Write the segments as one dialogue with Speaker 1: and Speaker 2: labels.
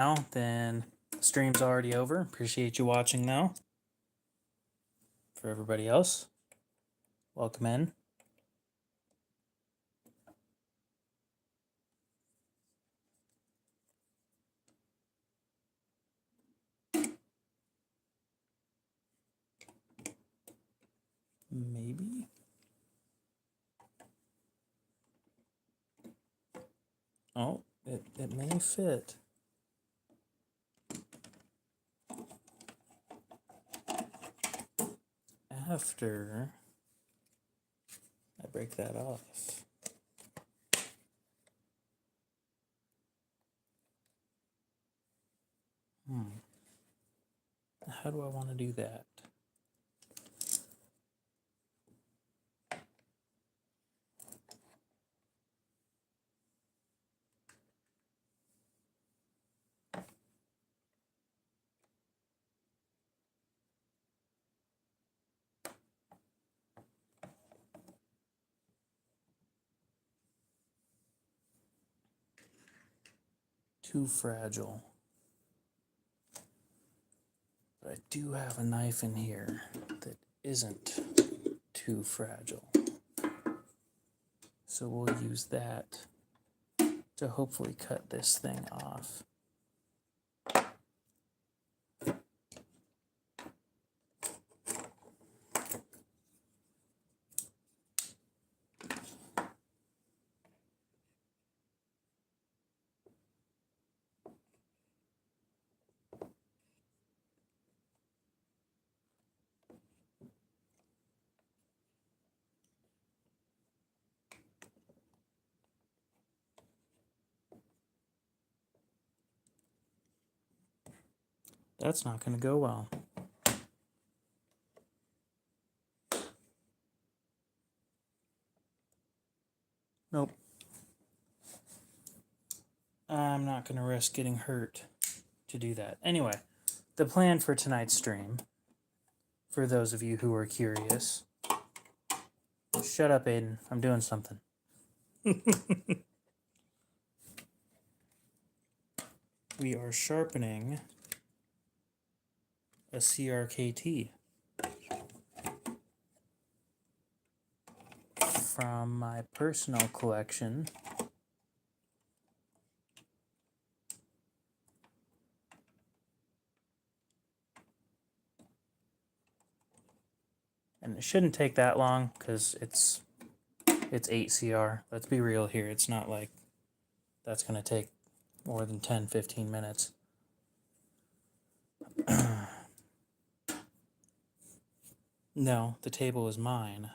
Speaker 1: now, then the stream's already over. Appreciate you watching now. For everybody else, welcome in. Maybe. Oh, it may fit. After I break that off. How do I want to do that? Too fragile. But I do have a knife in here that isn't too fragile. So we'll use that to hopefully cut this thing off. That's not going to go well. Nope. I'm not going to risk getting hurt to do that. Anyway, the plan for tonight's stream, for those of you who are curious... Shut up, Aiden. I'm doing something. We are sharpening a CRKT from my personal collection. And it shouldn't take that long because it's 8CR. Let's be real here. It's not like that's going to take more than 10-15 minutes. No, the table is mine.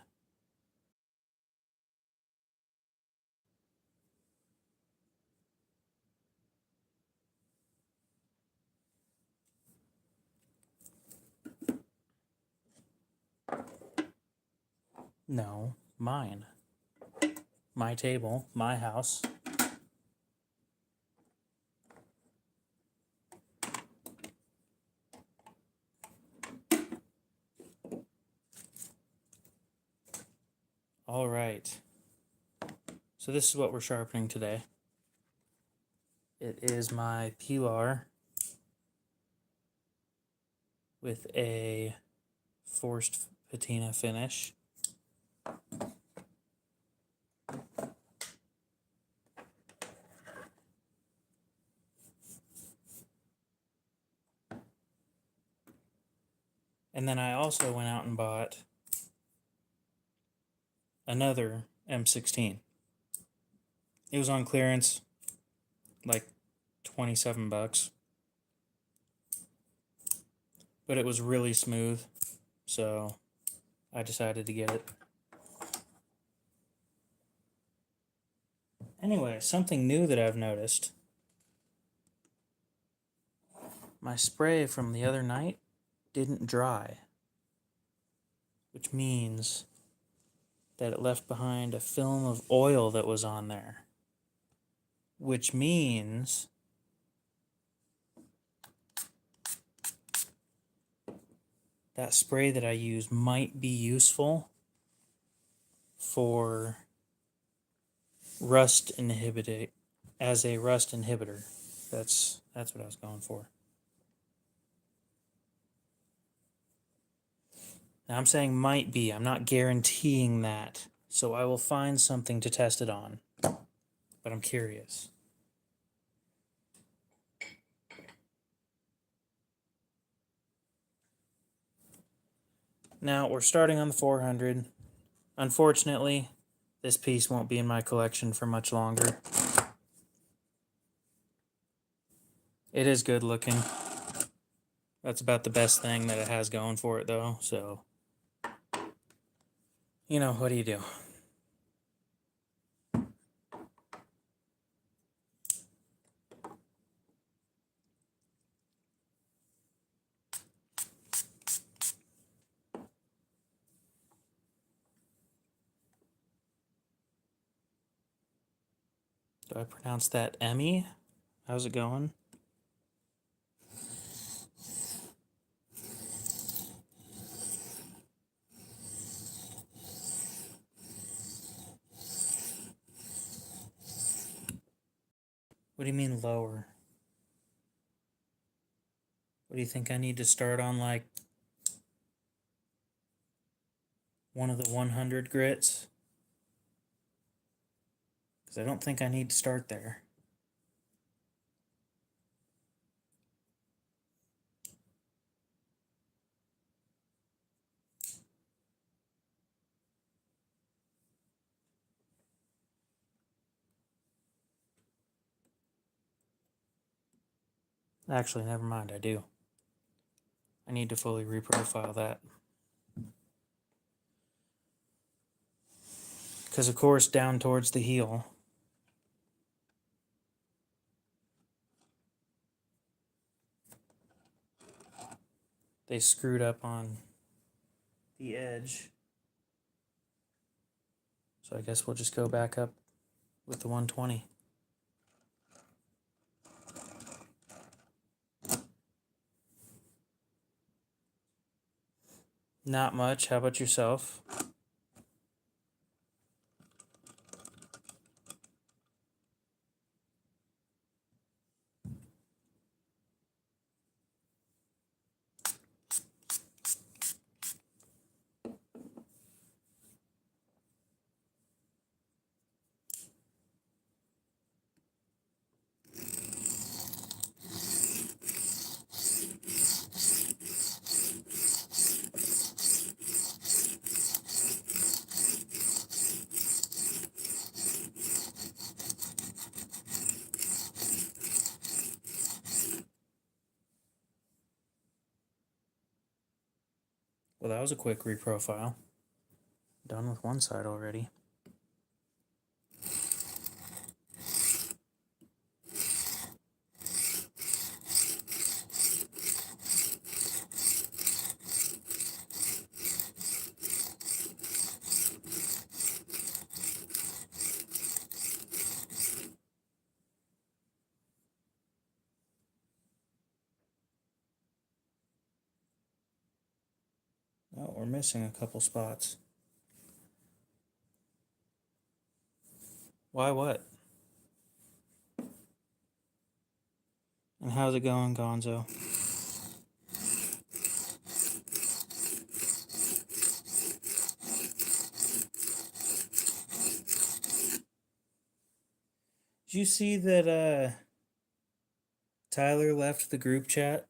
Speaker 1: No, mine. My table, my house. All right. So this is what we're sharpening today. It is my Pilar with a forced patina finish. And then I also went out and bought another M16. It was on clearance, like $27. But it was really smooth, so I decided to get it. Anyway, something new that I've noticed. My spray from the other night didn't dry, which means that it left behind a film of oil that was on there, which means that spray that I use might be useful for rust inhibitor, as a rust inhibitor. That's what I was going for. Now I'm saying might be. I'm not guaranteeing that. So I will find something to test it on. But I'm curious. Now we're starting on the 400. Unfortunately, this piece won't be in my collection for much longer. It is good looking. That's about the best thing that it has going for it, though. So, you know, what do you do? Do I pronounce that Emmy? How's it going? What do you mean lower? What do you think I need to start on, like one of the 100 grits? Because I don't think I need to start there. Actually, never mind, I do. I need to fully reprofile that. Because, of course, down towards the heel, they screwed up on the edge. So I guess we'll just go back up with the 120. Not much. How about yourself? Well, that was a quick reprofile. Done with one side already. Oh, we're missing a couple spots. Why what? And how's it going, Gonzo? Did you see that Tyler left the group chat?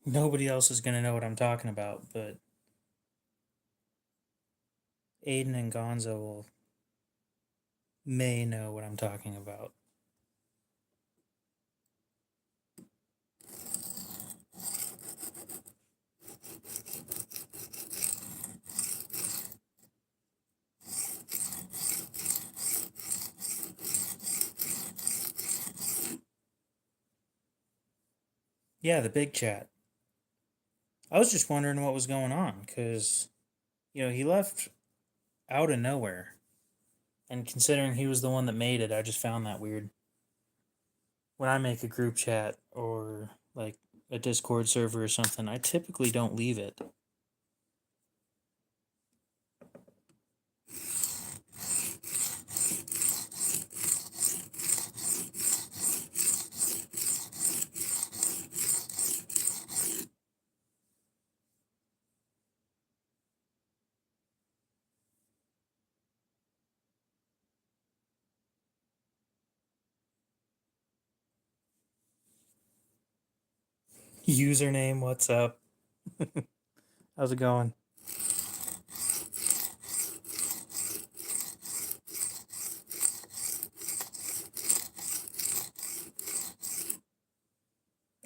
Speaker 1: Nobody else is going to know what I'm talking about, but Aiden and Gonzo may know what I'm talking about. Yeah, the big chat. I was just wondering what was going on, because He left out of nowhere. And considering he was the one that made it, I just found that weird. When I make a group chat or like a Discord server or something, I typically don't leave it. Username, what's up? How's it going?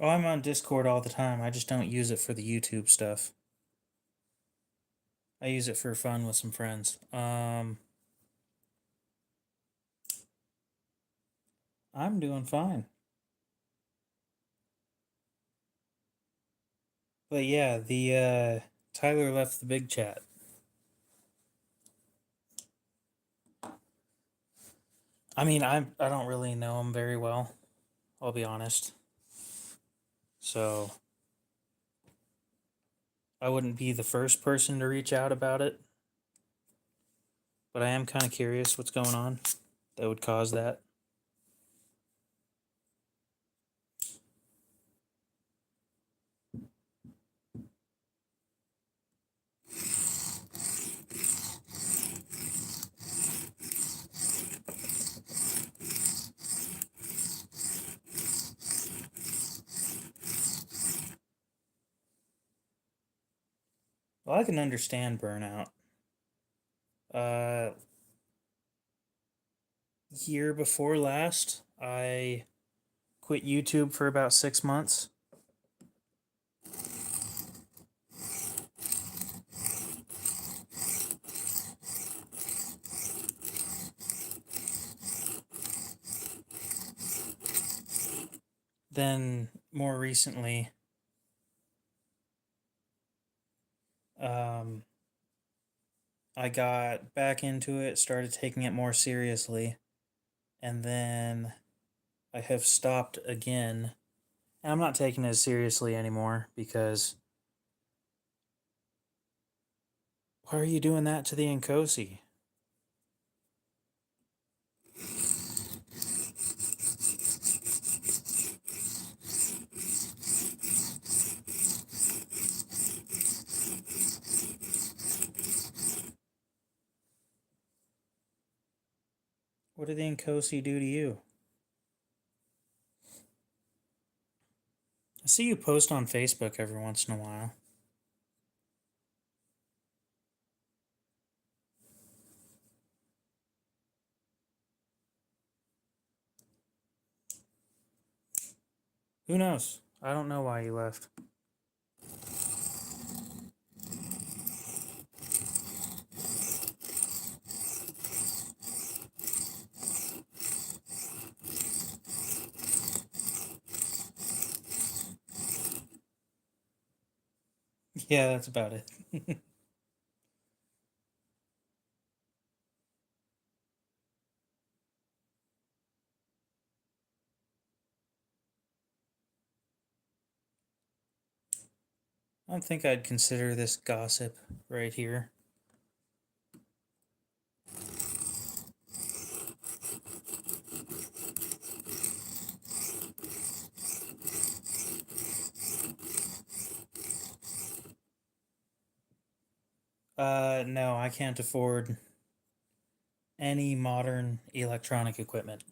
Speaker 1: Oh, I'm on Discord all the time. I just don't use it for the YouTube stuff. I use it for fun with some friends. I'm doing fine. But yeah, the Tyler left the big chat. I mean, I don't really know him very well. I'll be honest. So I wouldn't be the first person to reach out about it. But I am kind of curious what's going on that would cause that. Well, I can understand burnout. Uh, Year before last, I quit YouTube for about 6 months. Then, more recently, um, I got back into it, started taking it more seriously, and then I have stopped again. And I'm not taking it as seriously anymore because why are you doing that to the Nkosi? What did the Nkosi do to you? I see you post on Facebook every once in a while. Who knows? I don't know why you left. Yeah, that's about it. I don't think I'd consider this gossip right here. No, I can't afford any modern electronic equipment.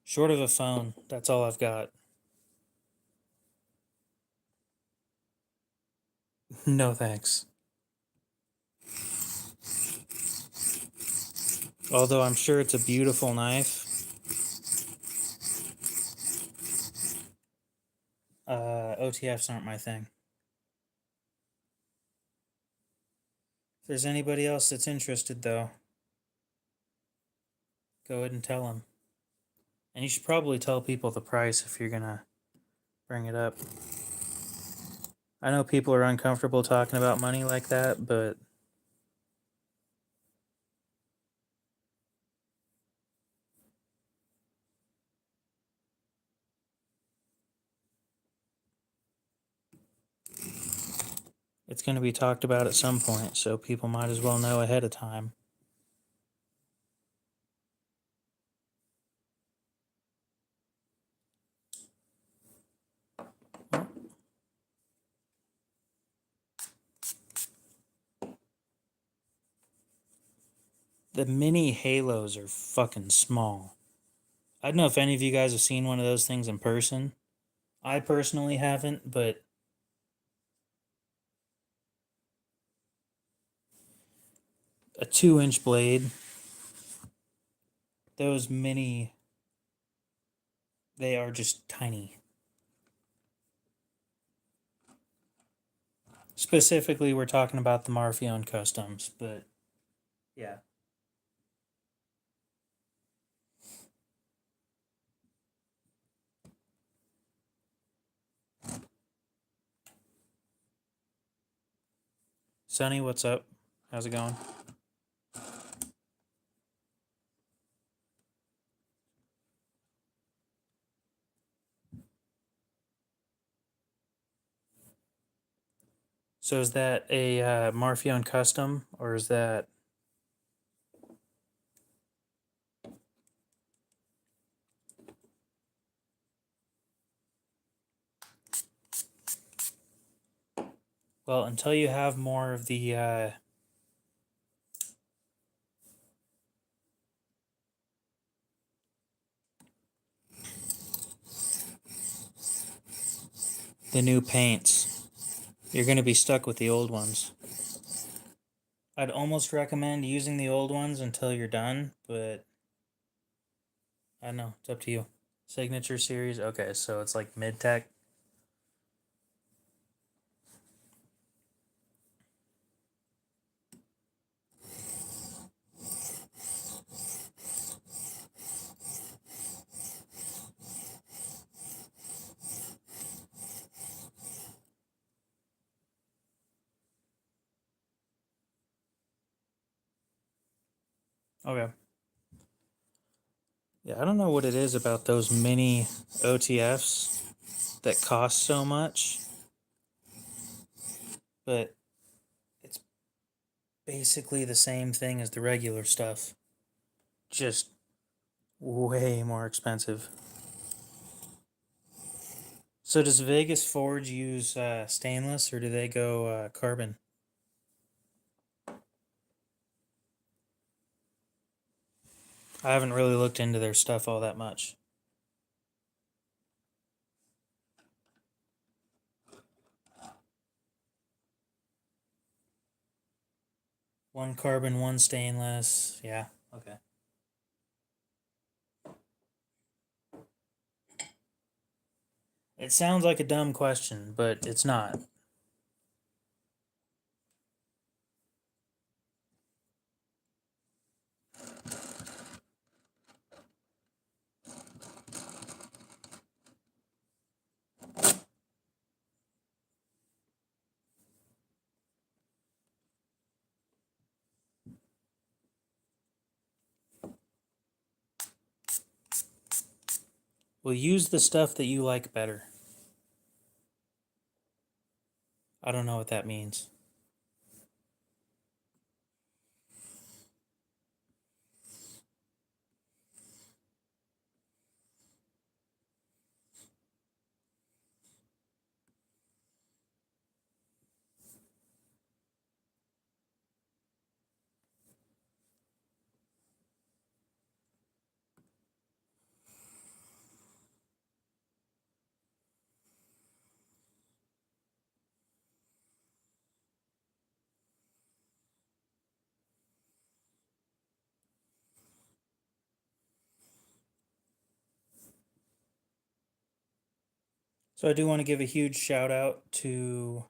Speaker 1: Short of a phone, that's all I've got. No thanks. Although I'm sure it's a beautiful knife. OTFs aren't my thing. If there's anybody else that's interested, though, go ahead and tell them. And you should probably tell people the price if you're gonna bring it up. I know people are uncomfortable talking about money like that, but it's going to be talked about at some point, so people might as well know ahead of time. The mini halos are fucking small. I don't know if any of you guys have seen one of those things in person. I personally haven't, but a 2-inch blade, those mini, they are just tiny. Specifically, we're talking about the Marfion Customs, but yeah. Sonny, what's up? How's it going? So is that a Marfion Custom, or is that... Well, until you have more of the new paints, you're going to be stuck with the old ones. I'd almost recommend using the old ones until you're done, but I don't know. It's up to you. Signature series? Okay, so it's like mid-tech. Okay. Yeah, I don't know what it is about those mini OTFs that cost so much, but it's basically the same thing as the regular stuff, just way more expensive. So does Vegas Forge use stainless, or do they go carbon? I haven't really looked into their stuff all that much. One carbon, one stainless. Yeah, okay. It sounds like a dumb question, but it's not. Well, use the stuff that you like better. I don't know what that means. So I do want to give a huge shout out to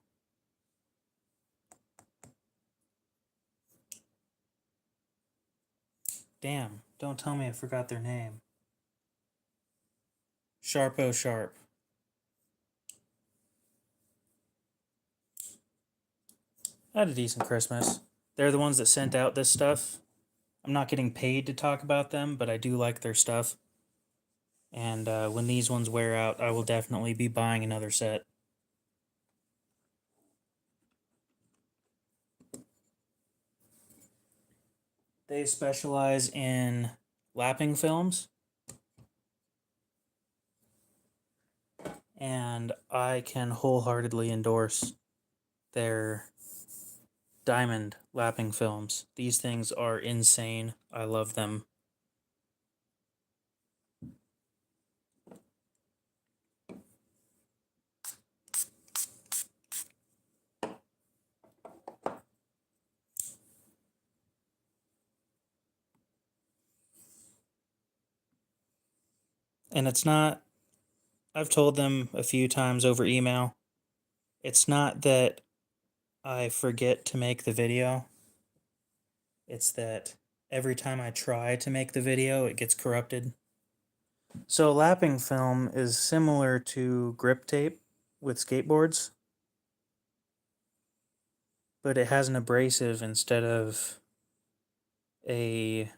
Speaker 1: damn, don't tell me I forgot their name. Sharpo Sharp. I had a decent Christmas. They're the ones that sent out this stuff. I'm not getting paid to talk about them, but I do like their stuff. And when these ones wear out, I will definitely be buying another set. They specialize in lapping films, and I can wholeheartedly endorse their diamond lapping films. These things are insane. I love them. And it's not, I've told them a few times over email, it's not that I forget to make the video. It's that every time I try to make the video, it gets corrupted. So lapping film is similar to grip tape with skateboards, but it has an abrasive instead of a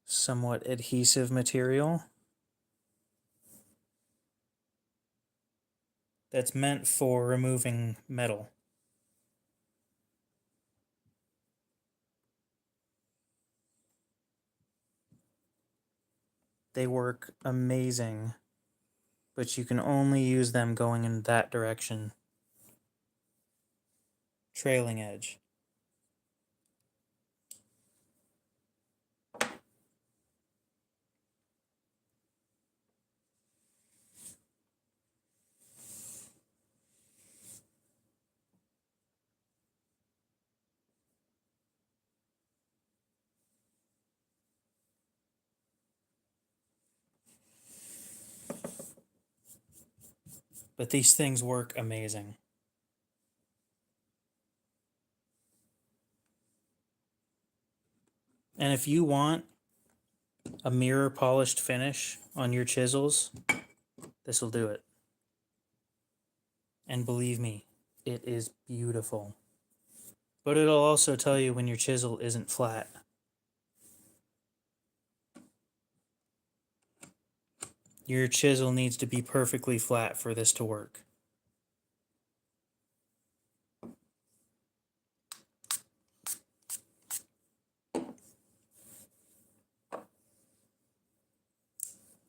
Speaker 1: somewhat adhesive material that's meant for removing metal. They work amazing, but you can only use them going in that direction. Trailing edge. But these things work amazing. And if you want a mirror polished finish on your chisels, this will do it. And believe me, it is beautiful. But it'll also tell you when your chisel isn't flat. Your chisel needs to be perfectly flat for this to work.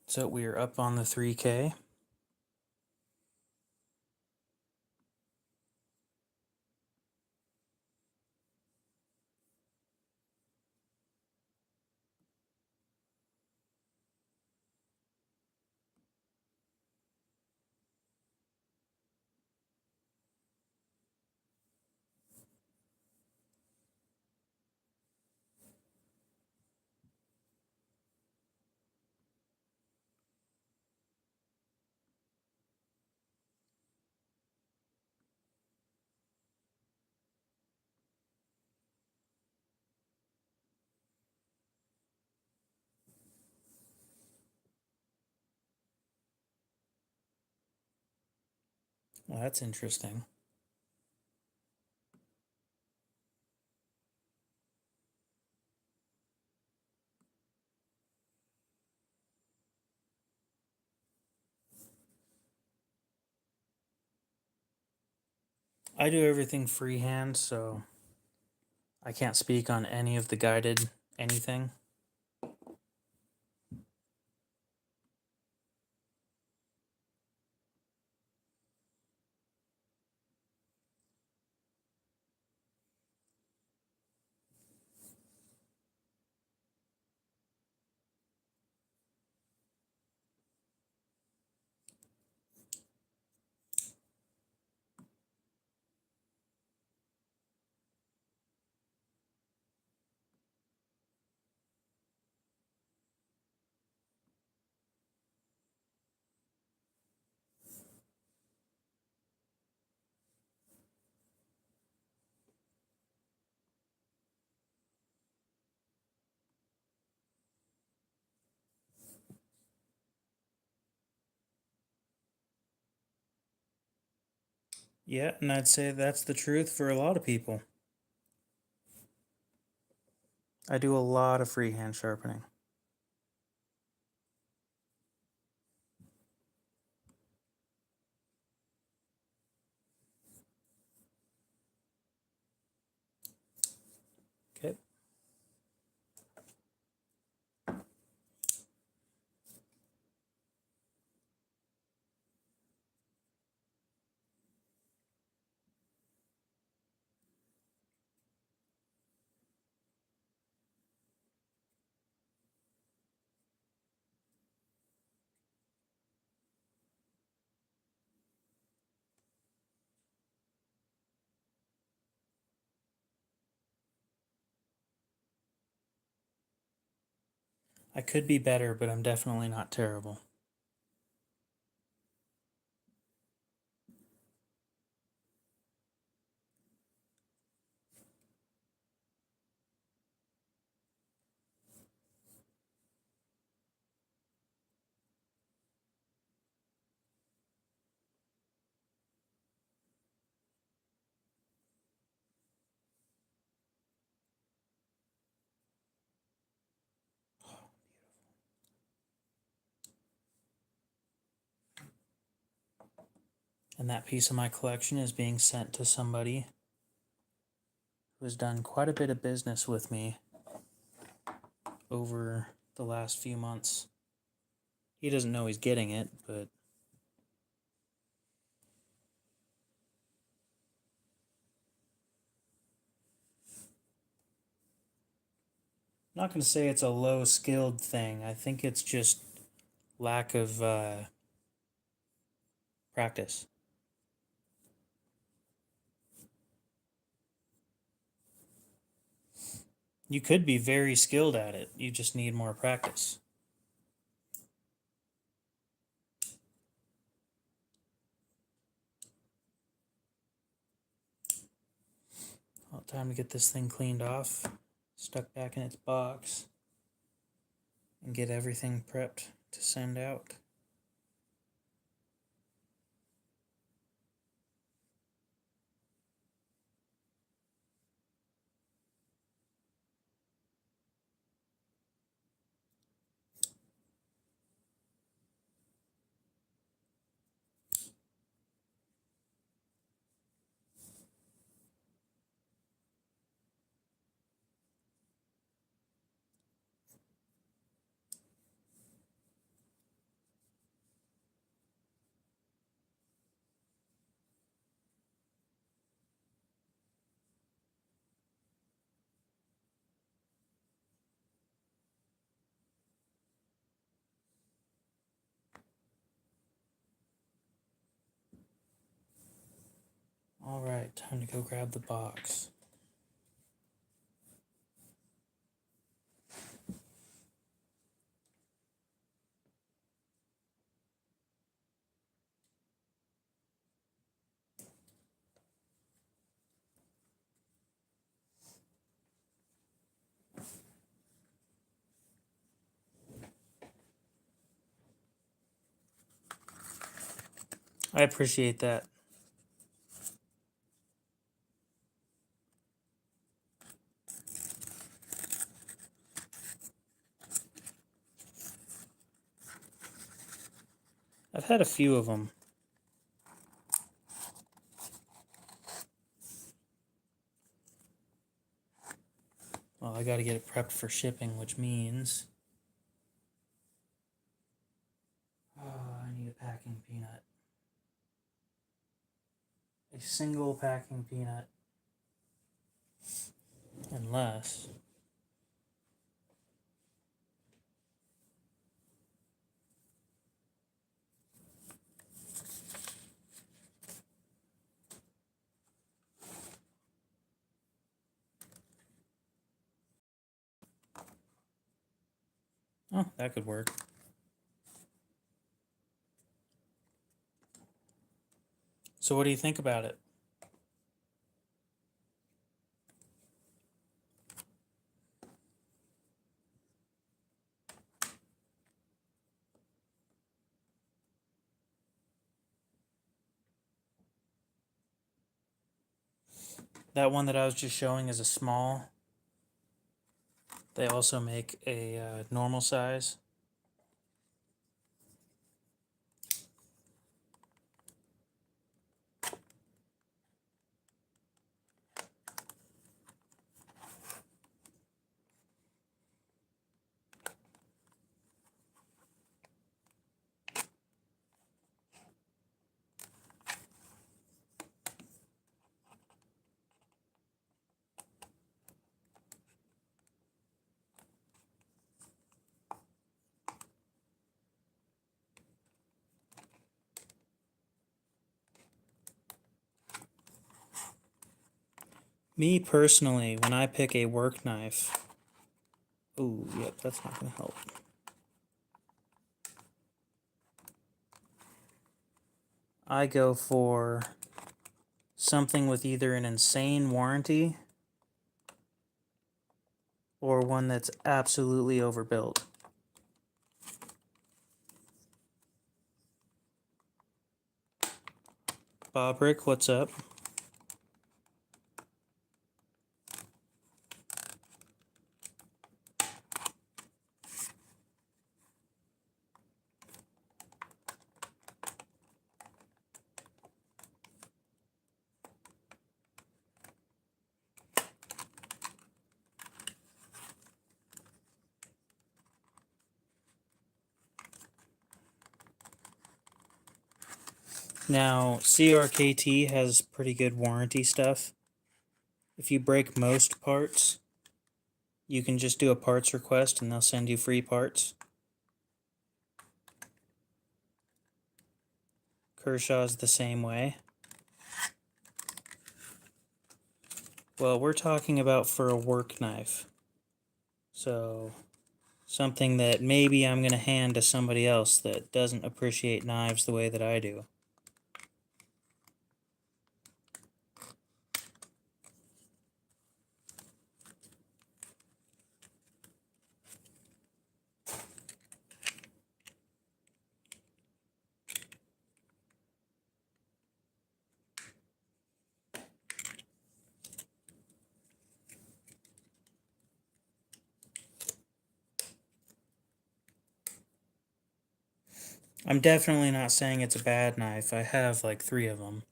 Speaker 1: So we are up on the 3K. Well, that's interesting. I do everything freehand, so I can't speak on any of the guided anything. Yeah, and I'd say that's the truth for a lot of people. I do a lot of freehand sharpening. Okay. I could be better, but I'm definitely not terrible. And that piece of my collection is being sent to somebody who has done quite a bit of business with me over the last few months. He doesn't know he's getting it, but I'm not going to say it's a low skilled thing. I think it's just lack of practice. You could be very skilled at it, you just need more practice. Well, time to get this thing cleaned off, stuck back in its box, and get everything prepped to send out. Alright, time to go grab the box. I appreciate that. I've had a few of them. Well, I gotta get it prepped for shipping, which means... Oh, I need a packing peanut. A single packing peanut. Unless... Oh, that could work. So what do you think about it? That one that I was just showing is a small. They also make a normal size. Me personally, when I pick a work knife, ooh, yep, that's not going to help. I go for something with either an insane warranty or one that's absolutely overbuilt. Bob Rick, what's up? Now, CRKT has pretty good warranty stuff. If you break most parts, you can just do a parts request and they'll send you free parts. Kershaw's the same way. Well, we're talking about for a work knife. So, something that maybe I'm going to hand to somebody else that doesn't appreciate knives the way that I do. I'm definitely not saying it's a bad knife. I have like 3 of them.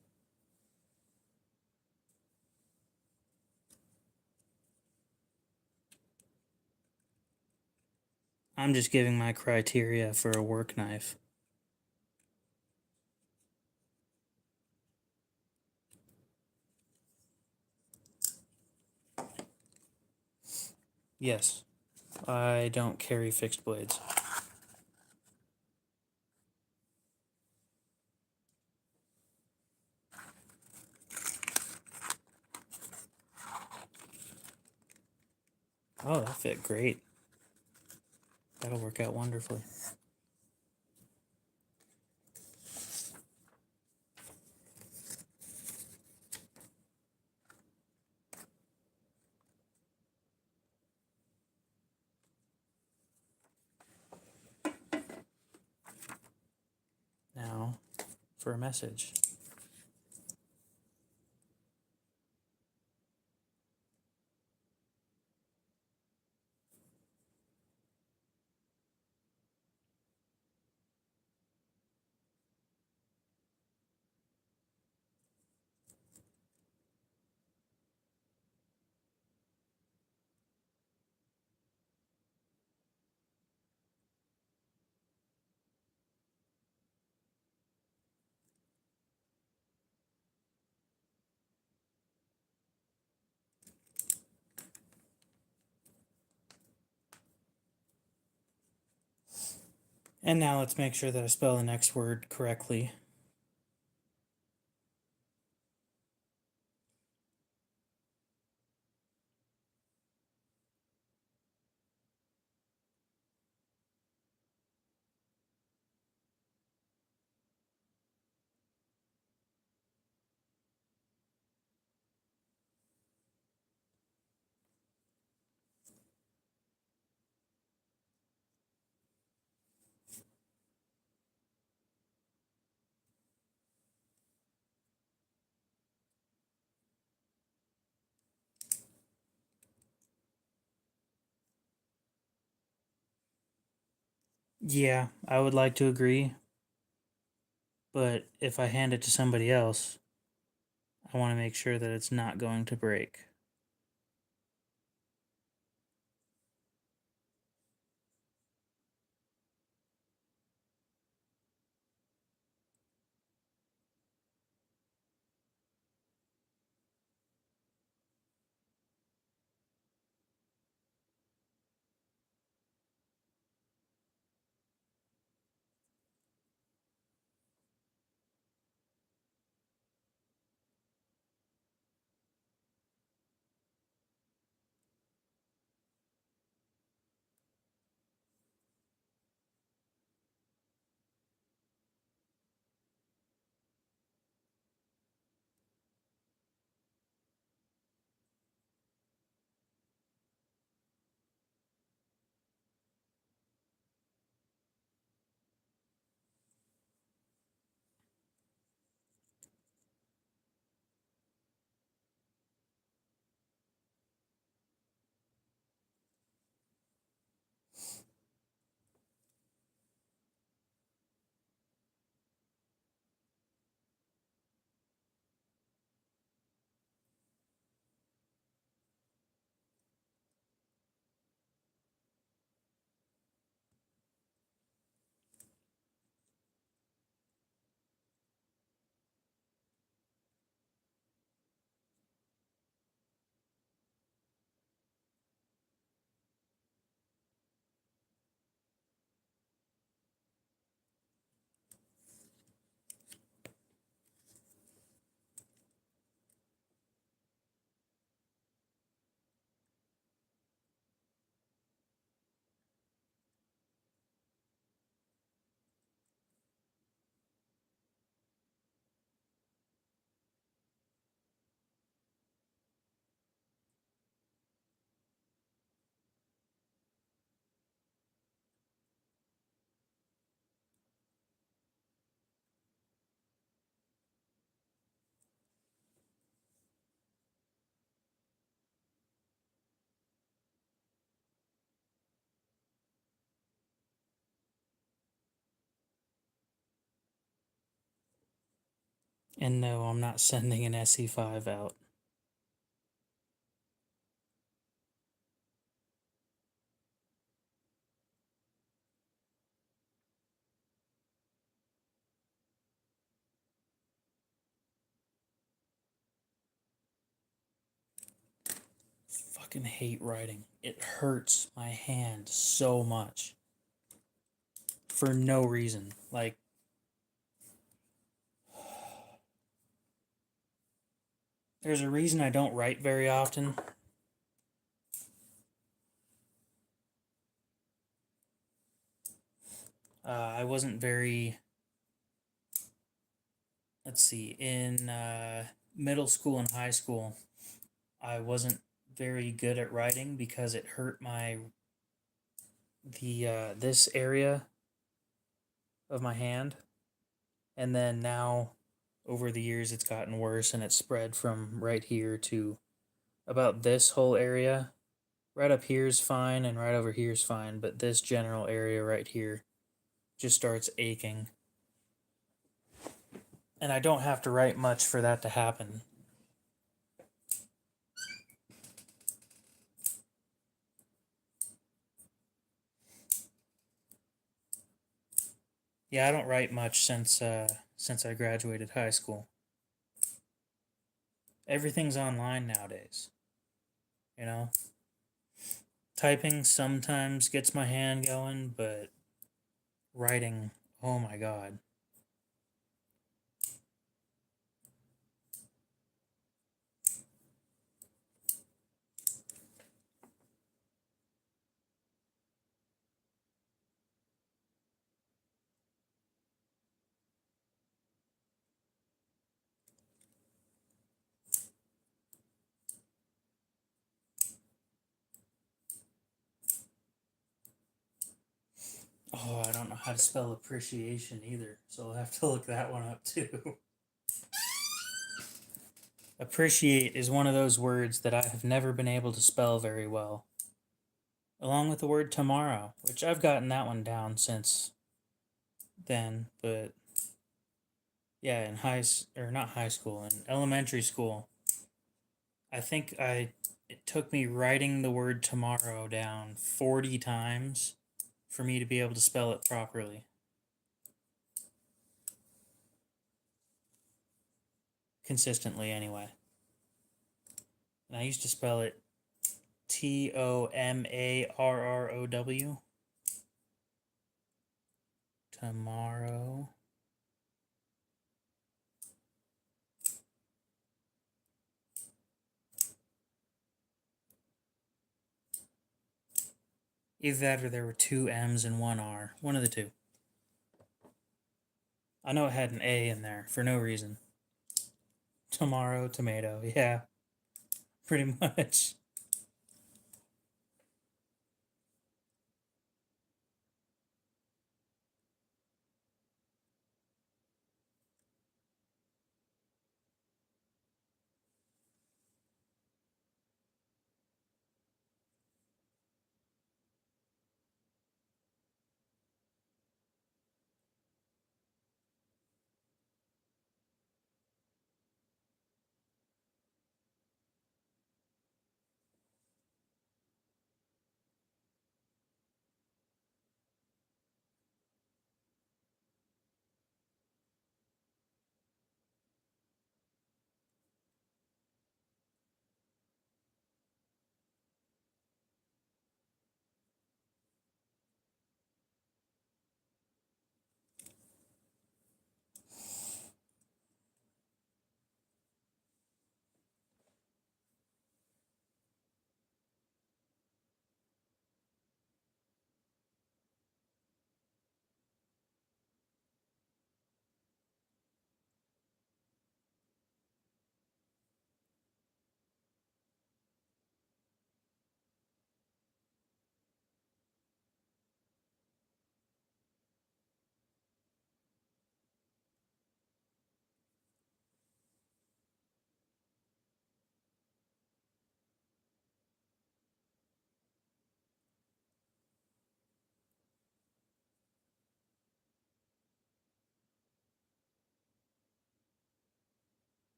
Speaker 1: I'm just giving my criteria for a work knife. Yes, I don't carry fixed blades. Oh, that fit great. That'll work out wonderfully. Now, for a message. And now let's make sure that I spell the next word correctly. Yeah, I would like to agree, but if I hand it to somebody else, I want to make sure that it's not going to break. And no, I'm not sending an SE5 out. Fucking hate writing. It hurts my hand so much. For no reason. Like, there's a reason I don't write very often. I wasn't very, let's see, in middle school and high school, I wasn't very good at writing because it hurt my this area of my hand, and then now over the years it's gotten worse and it's spread from right here to about this whole area. Right up here is fine and right over here is fine, but this general area right here just starts aching. And I don't have to write much for that to happen. Yeah, I don't write much since I graduated high school. Everything's online nowadays, you know? Typing sometimes gets my hand going, but writing, oh my god. Oh, I don't know how to spell appreciation either, so I'll have to look that one up too. Appreciate is one of those words that I have never been able to spell very well. along with the word tomorrow, which I've gotten that one down since then, but yeah, in or not high school, in elementary school, I think it took me writing the word tomorrow down 40 times for me to be able to spell it properly. Consistently, anyway. And I used to spell it Tomarrow. Tomorrow. Either that or there were two M's and one R. One of the two. I know it had an A in there for no reason. Tomorrow, tomato. Yeah, pretty much.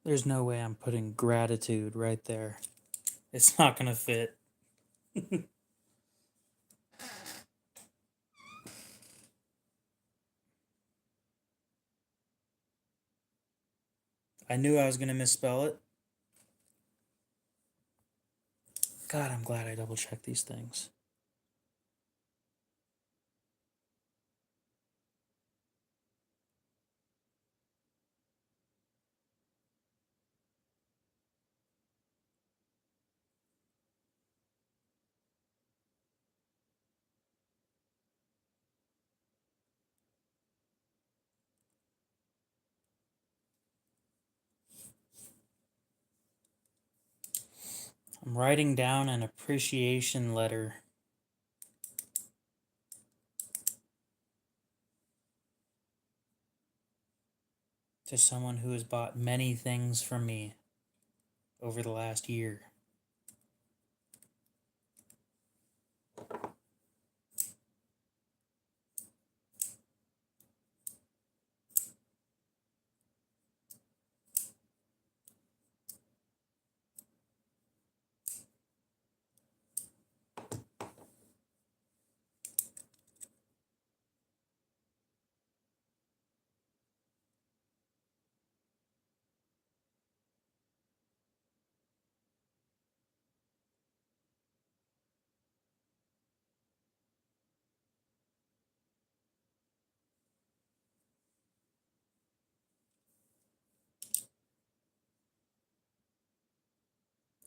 Speaker 1: There's no way I'm putting gratitude right there. It's not gonna fit. I knew I was gonna misspell it. God, I'm glad I double checked these things. I'm writing down an appreciation letter to someone who has bought many things from me over the last year.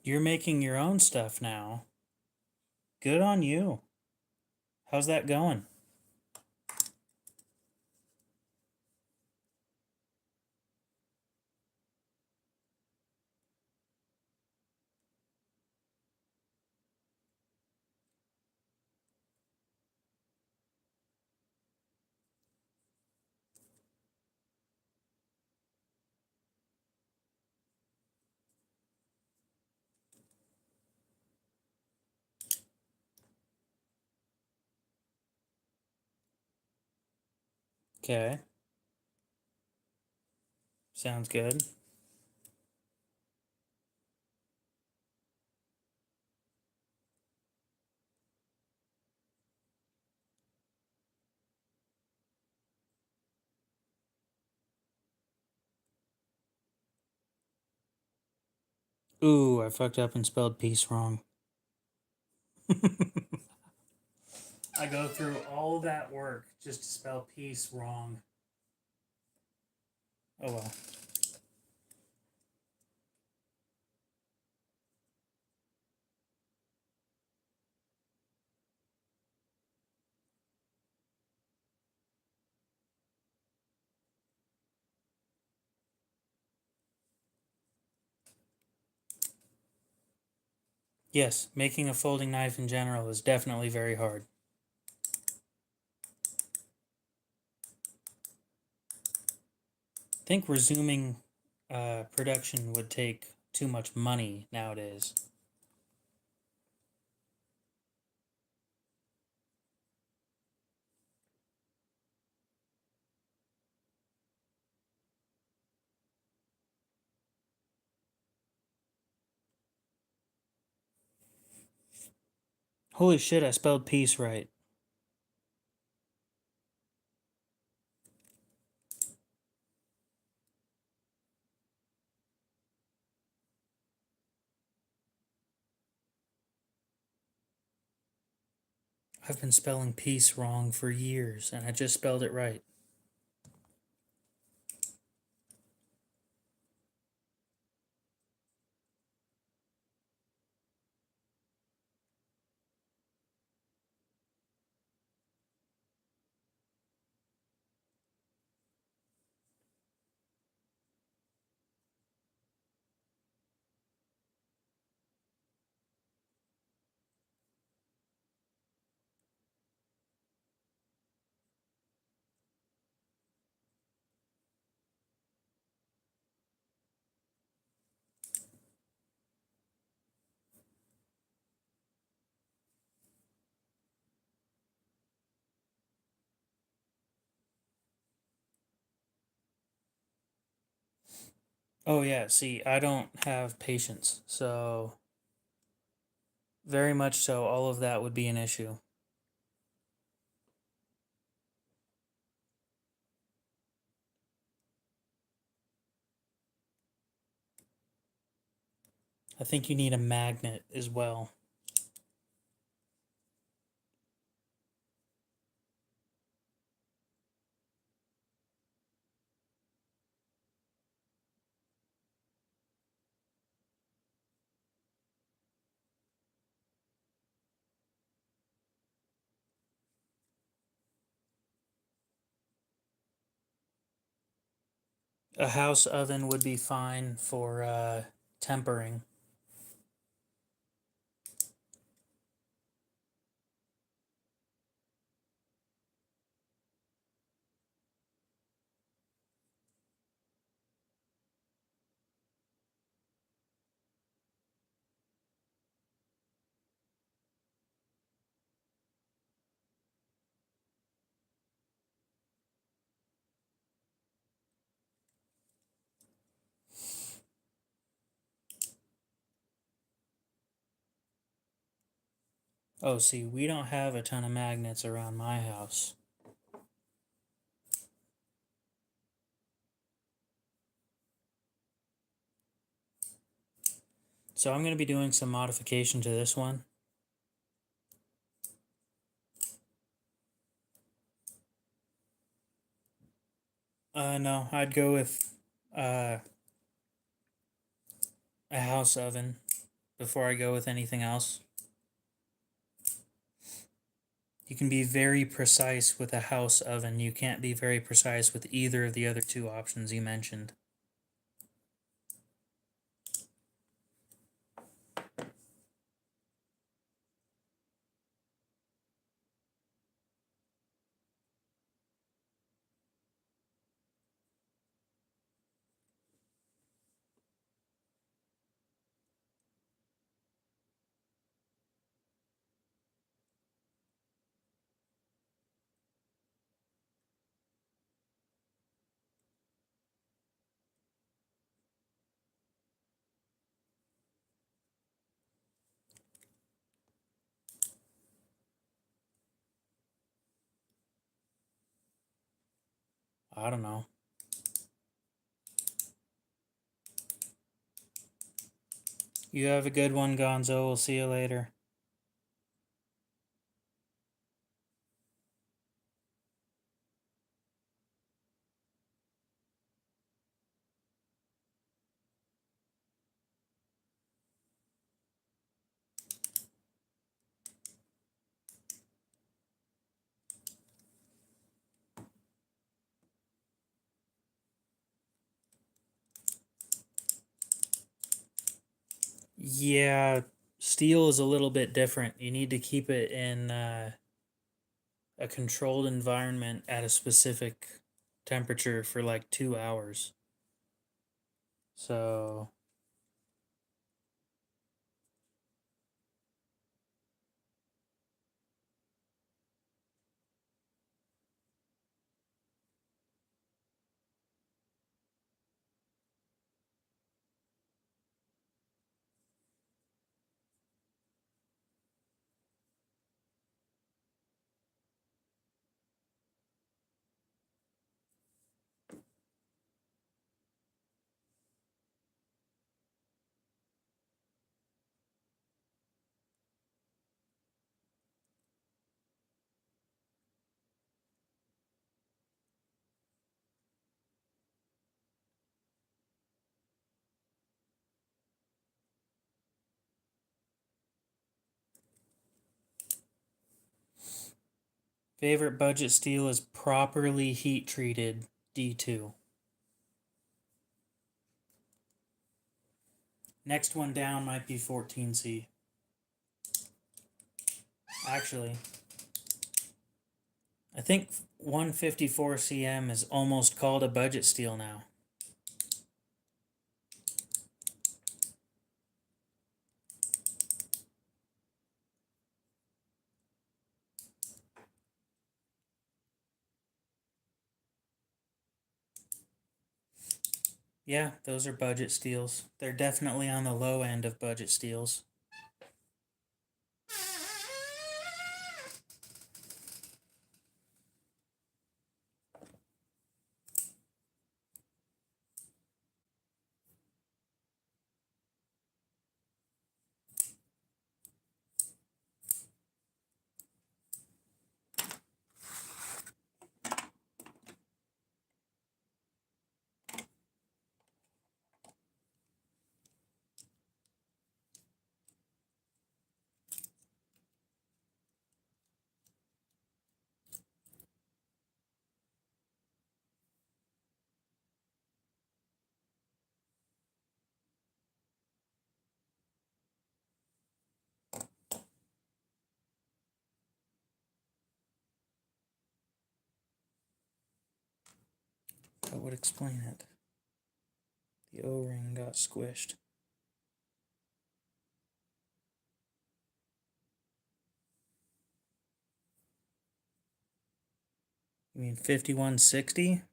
Speaker 1: You're making your own stuff now. Good on you. How's that going? Okay. Sounds good. Ooh, I fucked up and spelled peace wrong. I go through all that work just to spell peace wrong. Oh well. Yes, making a folding knife in general is definitely very hard. I think resuming production would take too much money nowadays. Holy shit, I spelled peace right. I've been spelling peace wrong for years, and I just spelled it right. Oh, yeah, see, I don't have patience, so very much so, all of that would be an issue. I think you need a magnet as well. A house oven would be fine for tempering. Oh, see, we don't have a ton of magnets around my house. So I'm going to be doing some modification to this one. No, I'd go with uh, a house oven before I go with anything else. You can be very precise with a house oven. You can't be very precise with either of the other two options you mentioned. I don't know. You have a good one, Gonzo. We'll see you later. Yeah, steel is a little bit different. You need to keep it in a controlled environment at a specific temperature for like 2 hours. So, favorite budget steel is properly heat treated D2. Next one down might be 14C. Actually, I think 154 cm is almost called a budget steel now. Yeah, those are budget steels. They're definitely on the low end of budget steels. That would explain it. The O-ring got squished. You mean 5160?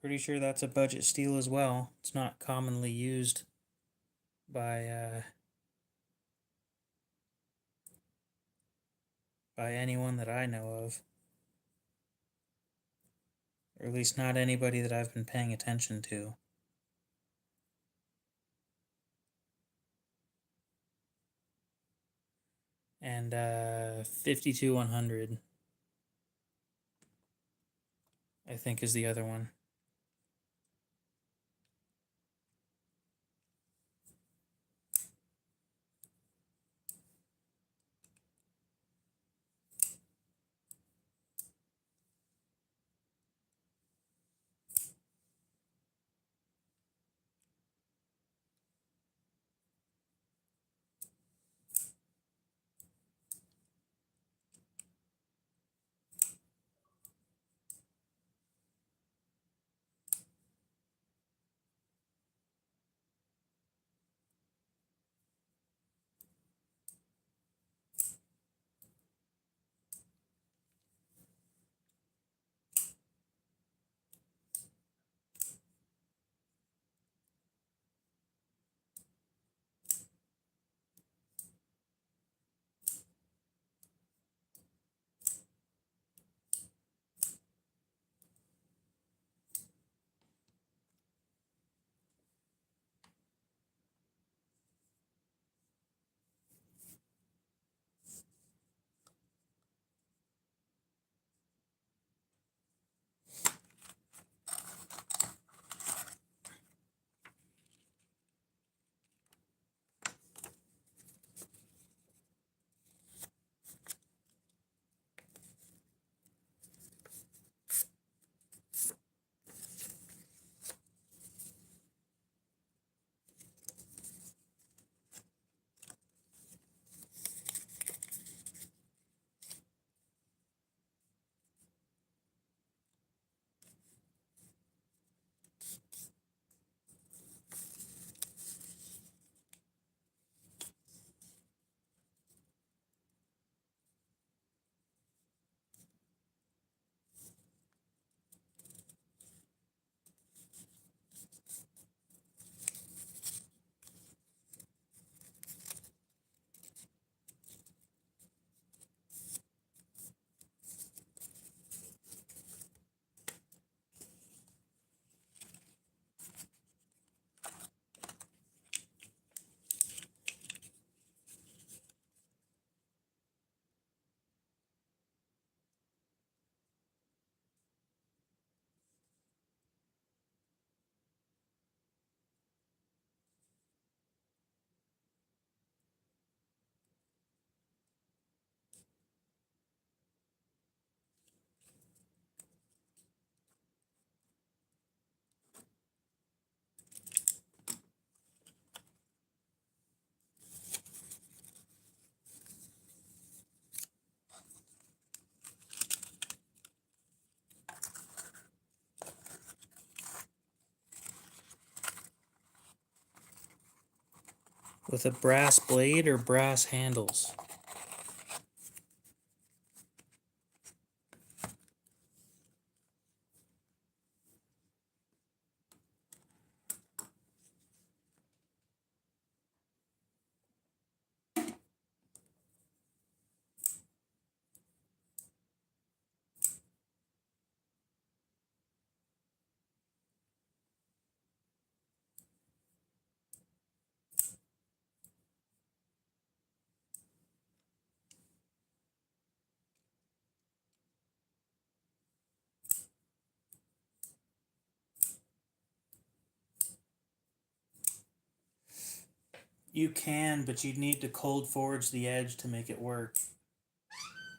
Speaker 1: Pretty sure that's a budget steel as well. It's not commonly used by anyone that I know of. Or at least not anybody that I've been paying attention to. And 52100, I think, is the other one. With a brass blade or brass handles? You can, but you'd need to cold forge the edge to make it work.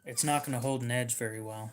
Speaker 1: It's not going to hold an edge very well.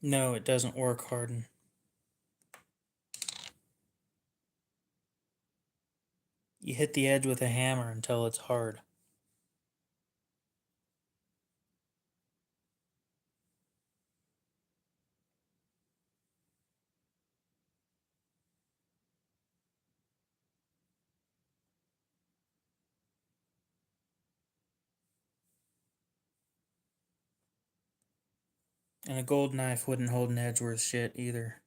Speaker 1: No, it doesn't work harden. You hit the edge with a hammer until it's hard. And a gold knife wouldn't hold an edge worth shit either.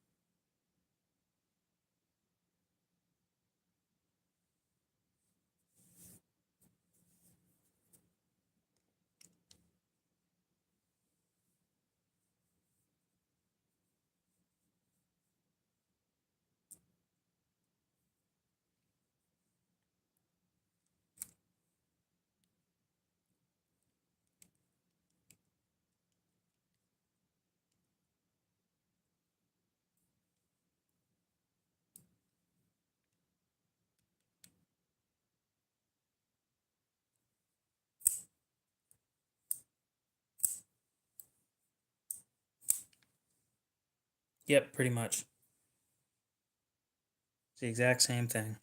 Speaker 1: Yep, pretty much. It's the exact same thing.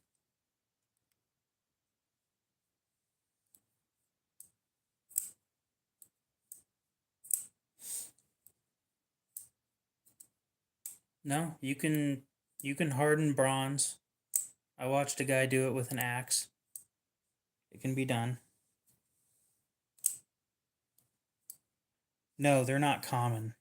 Speaker 1: No, you can harden bronze. I watched a guy do it with an axe. It can be done. No, they're not common.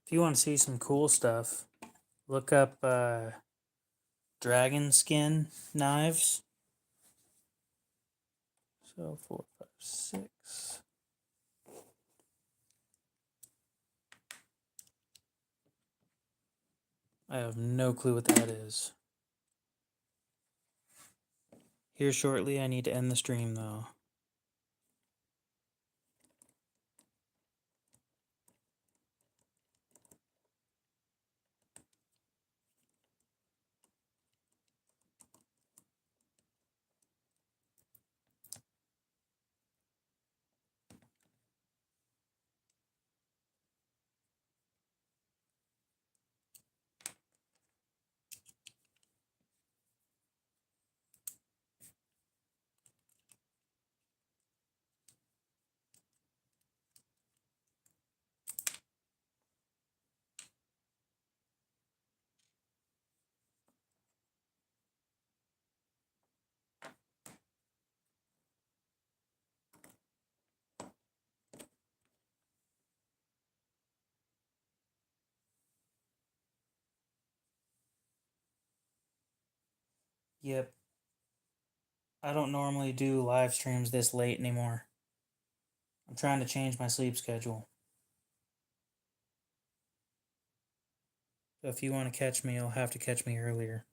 Speaker 1: If you want to see some cool stuff, look up dragon skin knives. So 4, 5, 6. I have no clue what that is. Here shortly, I need to end the stream though. Yep. I don't normally do live streams this late anymore. I'm trying to change my sleep schedule. So if you want to catch me, you'll have to catch me earlier.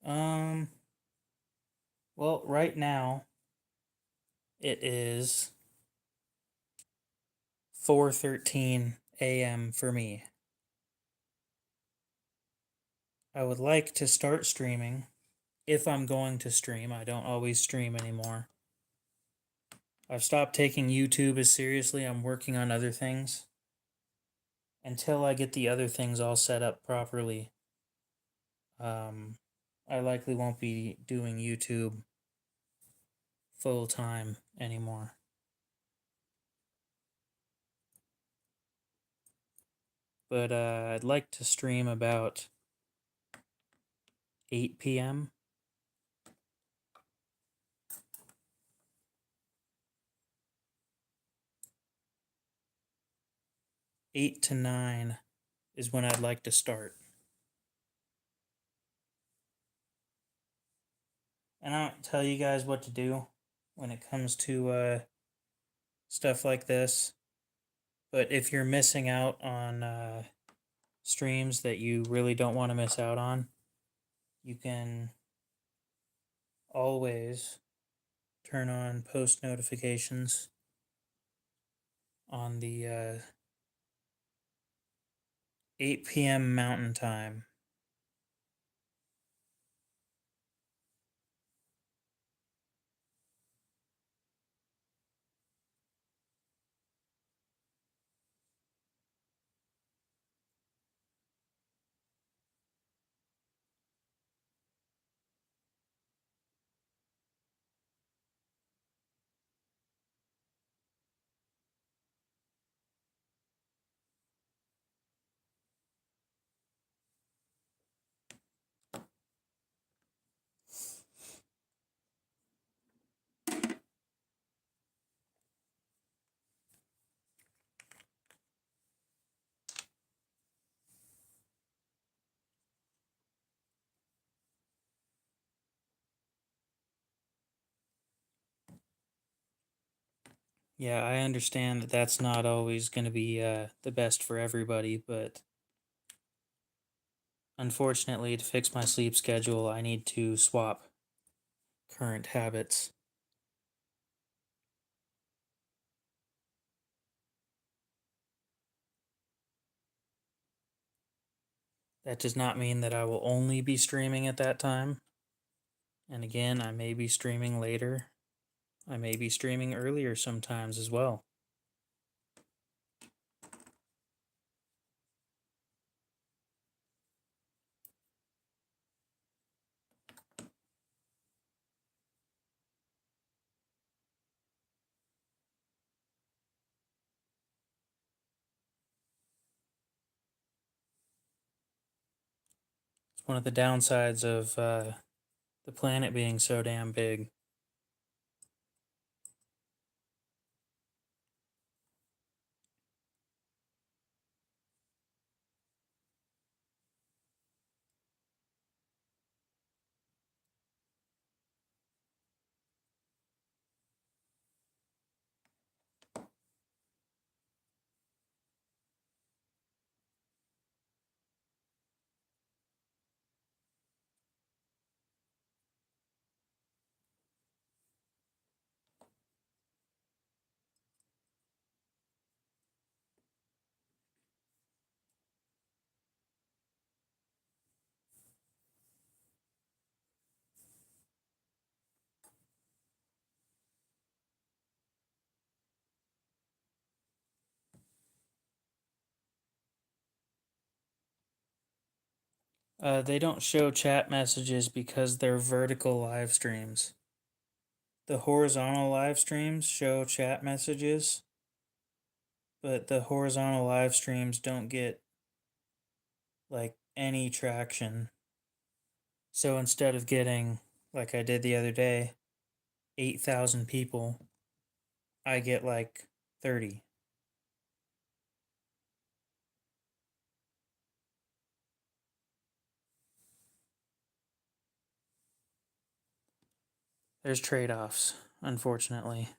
Speaker 1: Um, well, right now it is 4:13 a.m. for me. I would like to start streaming if I'm going to stream. I don't always stream anymore. I've stopped taking YouTube as seriously. I'm working on other things. Until I get the other things all set up properly, I likely won't be doing YouTube full time anymore. But I'd like to stream about 8 p.m. 8 to 9 is when I'd like to start. And I don't tell you guys what to do when it comes to stuff like this. But if you're missing out on streams that you really don't want to miss out on, you can always turn on post notifications on the 8 p.m. Mountain Time. Yeah, I understand that that's not always going to be the best for everybody, but unfortunately, to fix my sleep schedule, I need to swap current habits. That does not mean that I will only be streaming at that time. And again, I may be streaming later. I may be streaming earlier sometimes as well. It's one of the downsides of the planet being so damn big. They don't show chat messages because they're vertical live streams. The horizontal live streams show chat messages, but the horizontal live streams don't get like any traction. So instead of getting, like I did the other day, 8,000 people, I get like 30. There's trade offs, unfortunately.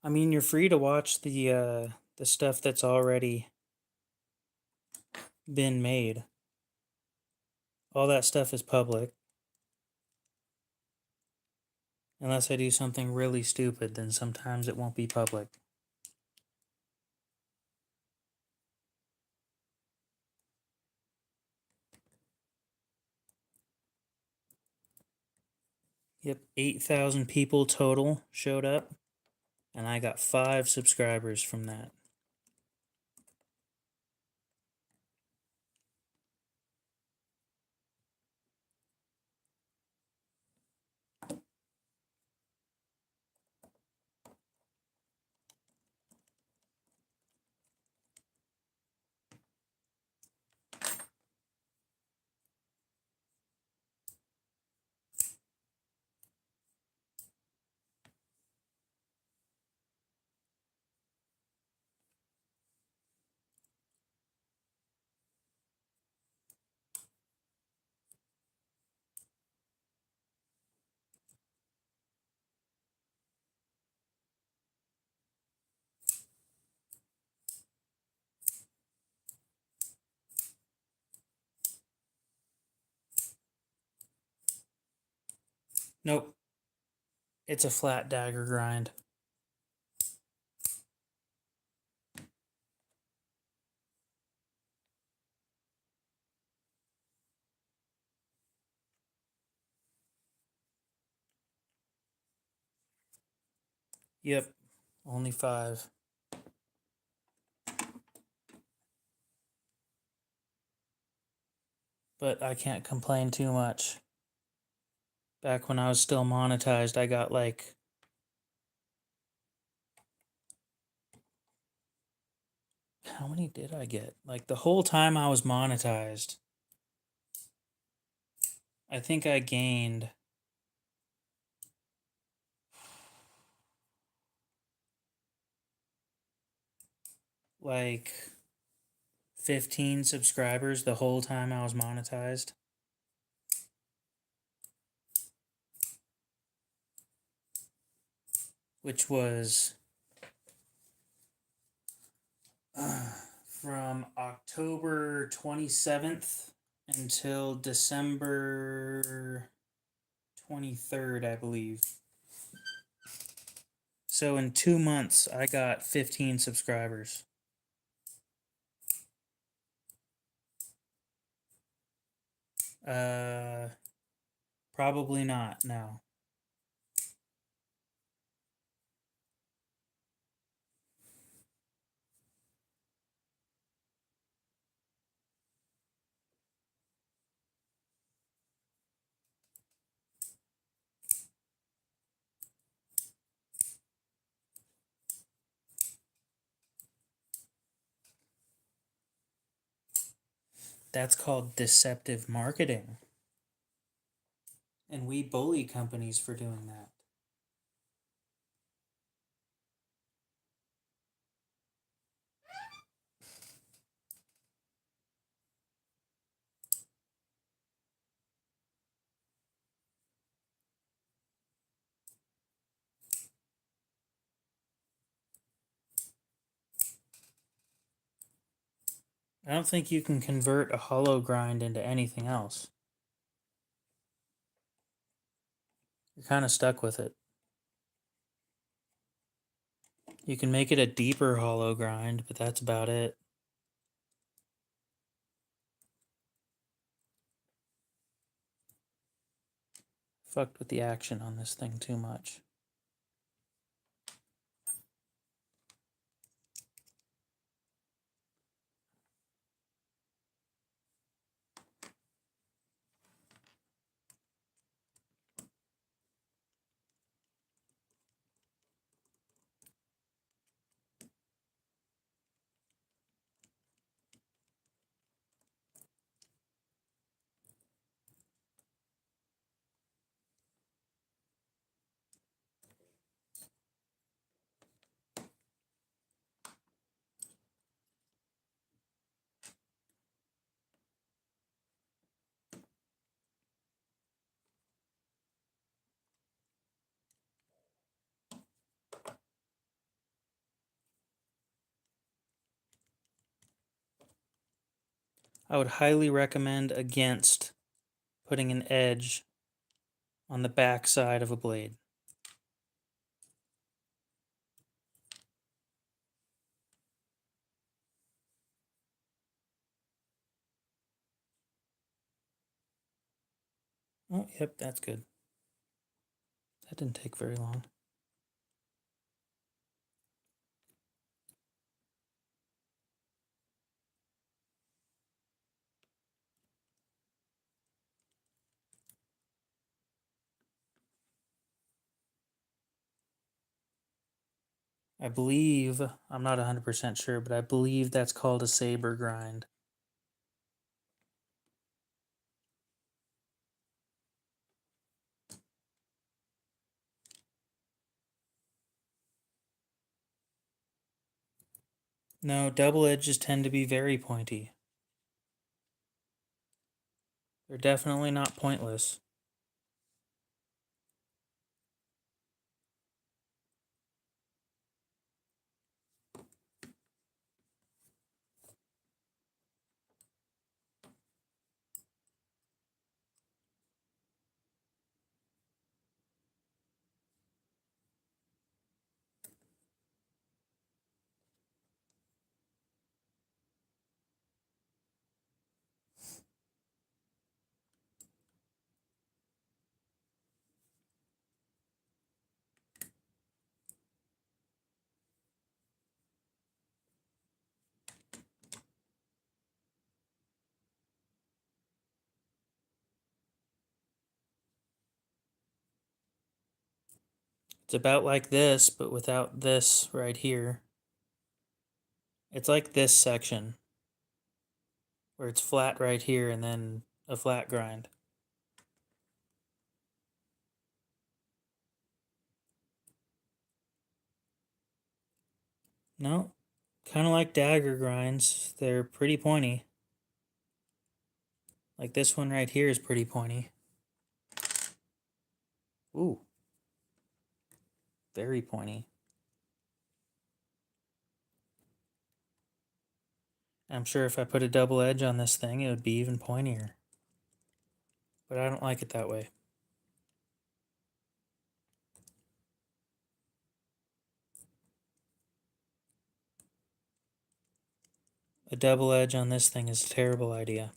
Speaker 1: I mean, you're free to watch the stuff that's already been made. All that stuff is public. Unless I do something really stupid, then sometimes it won't be public. Yep, 8,000 people total showed up, and I got 5 subscribers from that. Nope, it's a flat dagger grind. Yep, only 5. But I can't complain too much. Back when I was still monetized, I got like, how many did I get? Like the whole time I was monetized, I think I gained like 15 subscribers the whole time I was monetized. Which was from October 27th until December 23rd, I believe. So in 2 months, I got 15 subscribers. Uh, Probably not, no. That's called deceptive marketing. And we bully companies for doing that. I don't think you can convert a hollow grind into anything else. You're kind of stuck with it. You can make it a deeper hollow grind, but that's about it. Fucked with the action on this thing too much. I would highly recommend against putting an edge on the back side of a blade. Oh, yep, that's good. That didn't take very long. I believe, I'm not 100% sure, but I believe that's called a saber grind. No, double edges tend to be very pointy. They're definitely not pointless. It's about like this, but without this right here. It's like this section, where it's flat right here and then a flat grind. No, kind of like dagger grinds. They're pretty pointy. Like this one right here is pretty pointy. Ooh, very pointy. I'm sure if I put a double edge on this thing, it would be even pointier. But I don't like it that way. A double edge on this thing is a terrible idea.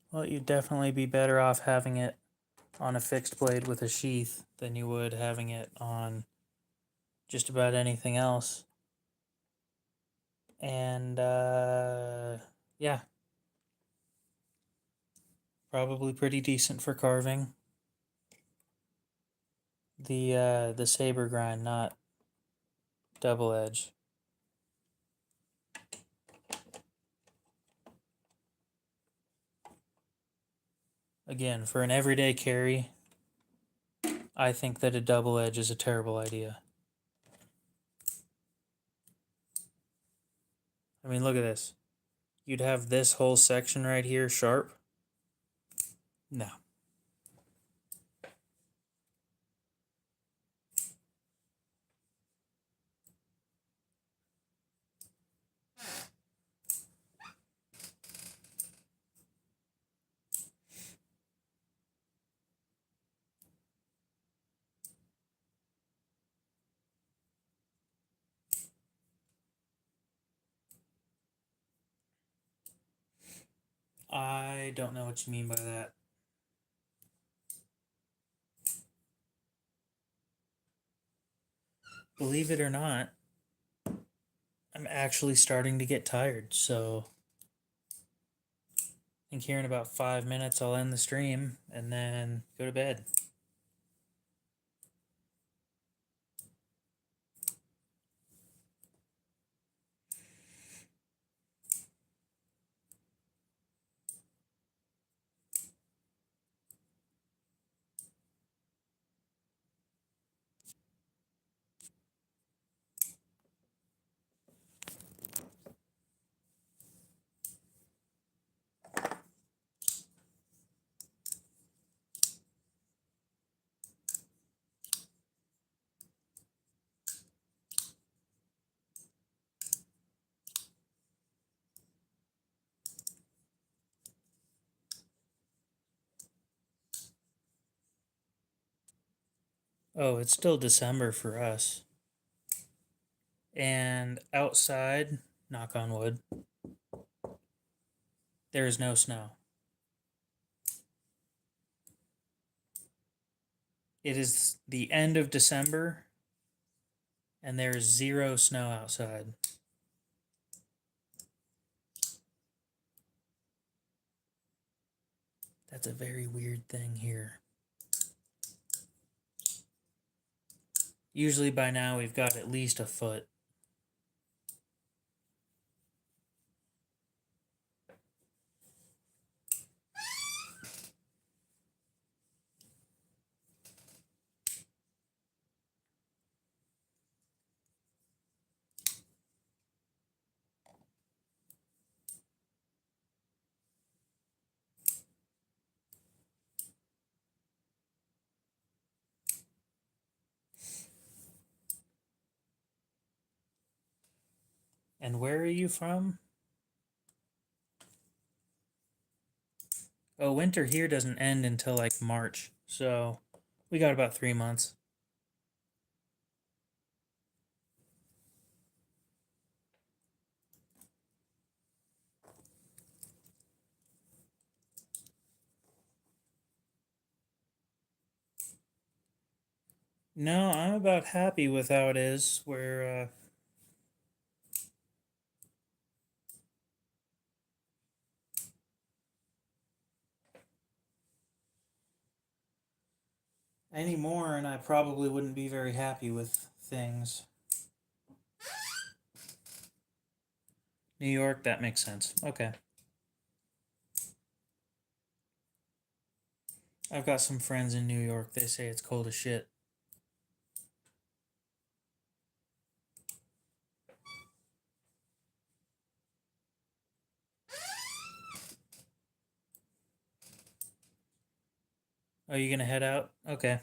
Speaker 1: Well, you'd definitely be better off having it on a fixed blade with a sheath than you would having it on just about anything else. And, yeah, probably pretty decent for carving. The saber grind, not double edge. Again, for an everyday carry, I think that a double edge is a terrible idea. I mean, look at this. You'd have this whole section right here sharp. No. I don't know what you mean by that. Believe it or not, I'm actually starting to get tired, so I think here in about 5 minutes I'll end the stream and then go to bed. Oh, it's still December for us. And outside, knock on wood, there is no snow. It is the end of December, and there is 0 snow outside. That's a very weird thing here. Usually by now we've got at least a foot. And where are you from? Oh, winter here doesn't end until like March, so we got about 3 months. No, I'm about happy with how it is. Where anymore, and I probably wouldn't be very happy with things. New York, that makes sense. Okay. I've got some friends in New York. They say it's cold as shit. Are you gonna head out? Okay.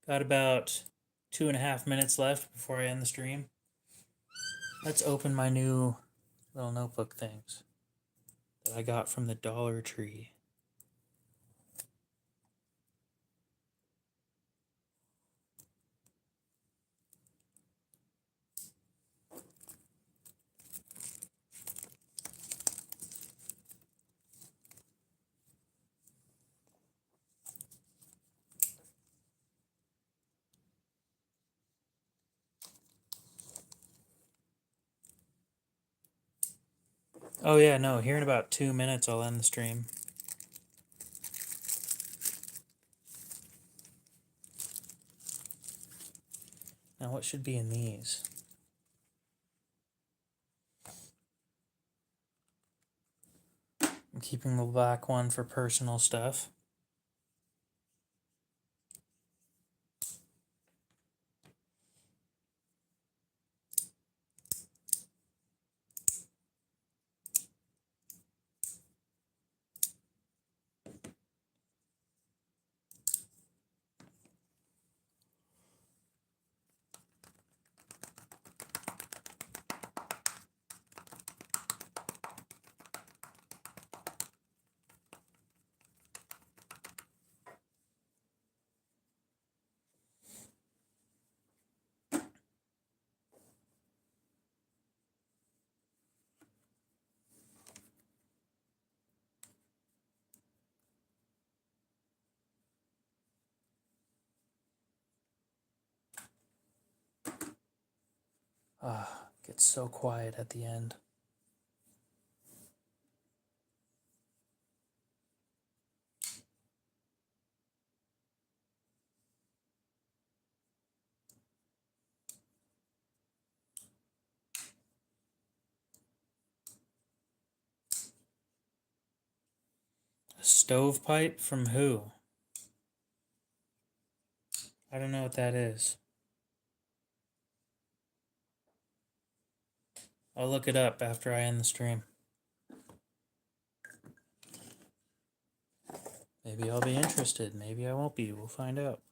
Speaker 1: Got about 2.5 minutes left before I end the stream. Let's open my new little notebook things that I got from the Dollar Tree. Oh yeah, no, here in about 2 minutes I'll end the stream. Now what should be in these? I'm keeping the black one for personal stuff. Ah, it gets so quiet at the end. A stovepipe from who? I don't know what that is. I'll look it up after I end the stream. Maybe I'll be interested. Maybe I won't be. We'll find out.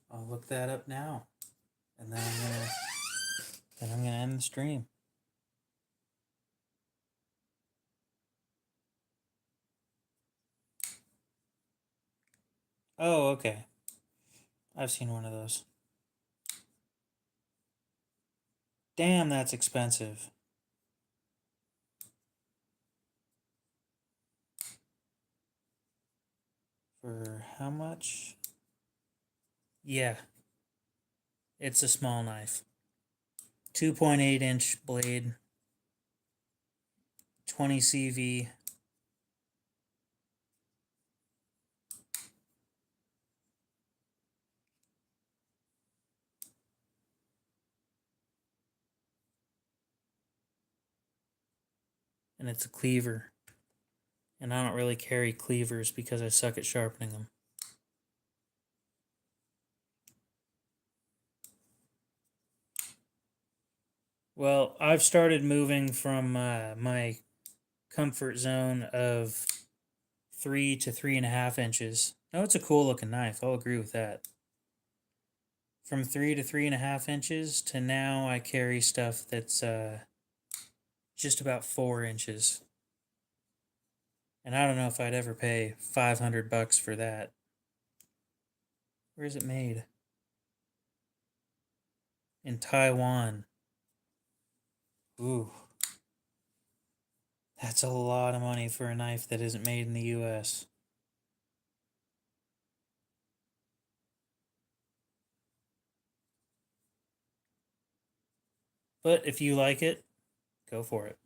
Speaker 1: I'll look that up now. And then I'm gonna end the stream. Oh, okay. I've seen one of those. Damn, that's expensive. For how much? Yeah. It's a small knife. 2.8 inch blade. 20 CV. And it's a cleaver. And I don't really carry cleavers because I suck at sharpening them. Well, I've started moving from my comfort zone of 3 to 3.5 inches. No, it's a cool looking knife. I'll agree with that. From 3 to 3.5 inches to now I carry stuff that's just about 4 inches. And I don't know if I'd ever pay $500 for that. Where is it made? In Taiwan. Ooh. That's a lot of money for a knife that isn't made in the US. But if you like it, go for it.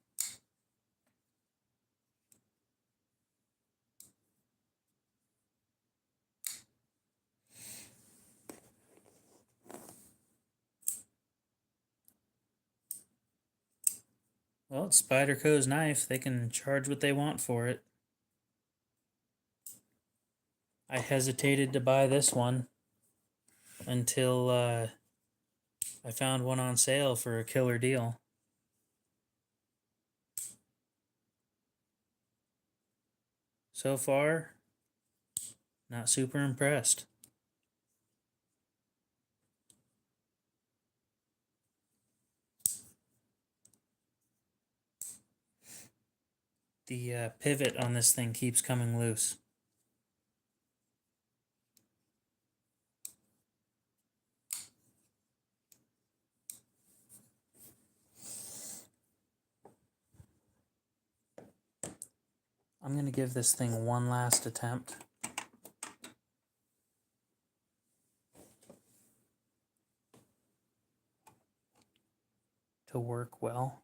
Speaker 1: Well, it's Spyderco's knife. They can charge what they want for it. I hesitated to buy this one until I found one on sale for a killer deal. So far, not super impressed. The pivot on this thing keeps coming loose. I'm going to give this thing one last attempt. To work well.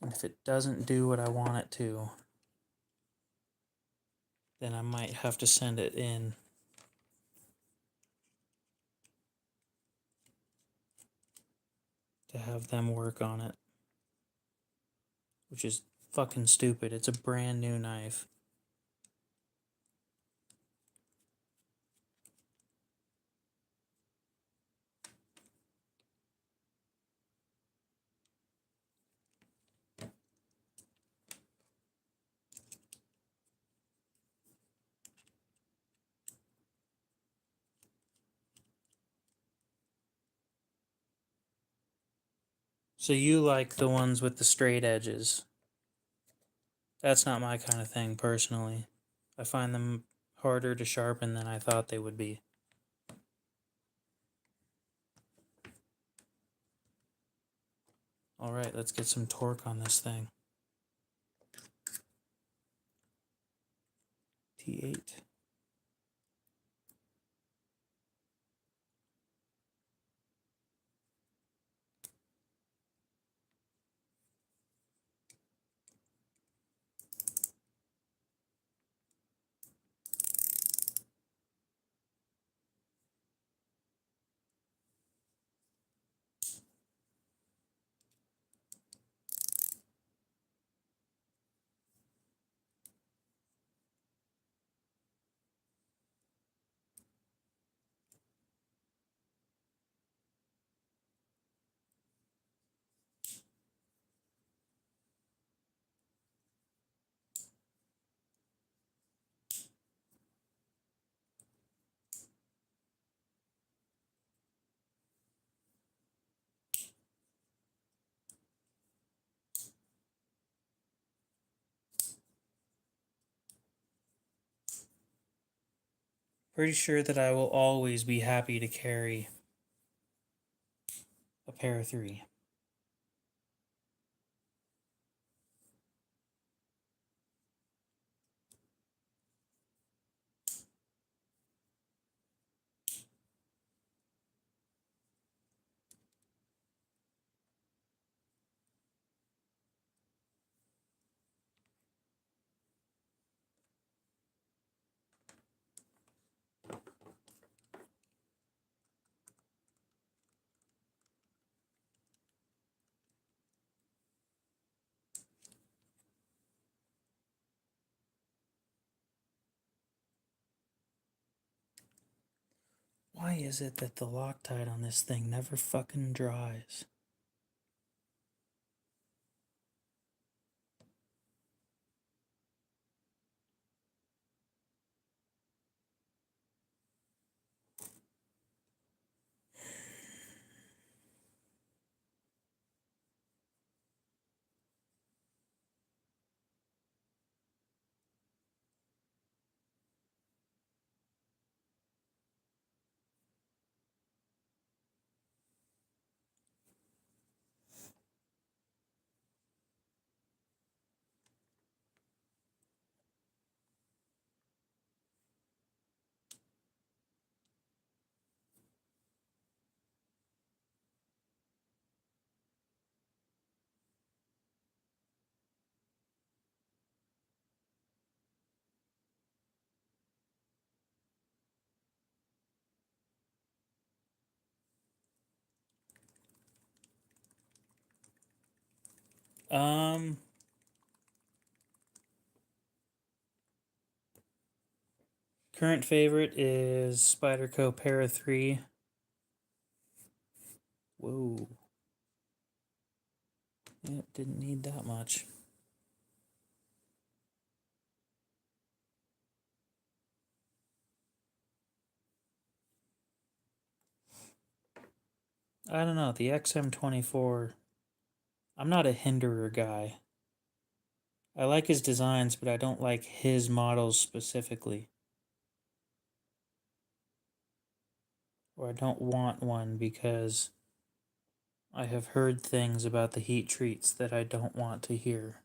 Speaker 1: And if it doesn't do what I want it to, then I might have to send it in. To have them work on it. Which is fucking stupid. It's a brand new knife. So you like the ones with the straight edges. That's not my kind of thing, personally. I find them harder to sharpen than I thought they would be. Alright, let's get some torque on this thing. T8. Pretty sure that I will always be happy to carry a pair of 3. Why is it that the Loctite on this thing never fucking dries? Um, Current favorite is Spyderco Para 3. Whoa. Yep, didn't need that much. I don't know, the XM24, I'm not a Hinderer guy. I like his designs, but I don't like his models specifically. Or I don't want one because I have heard things about the heat treats that I don't want to hear.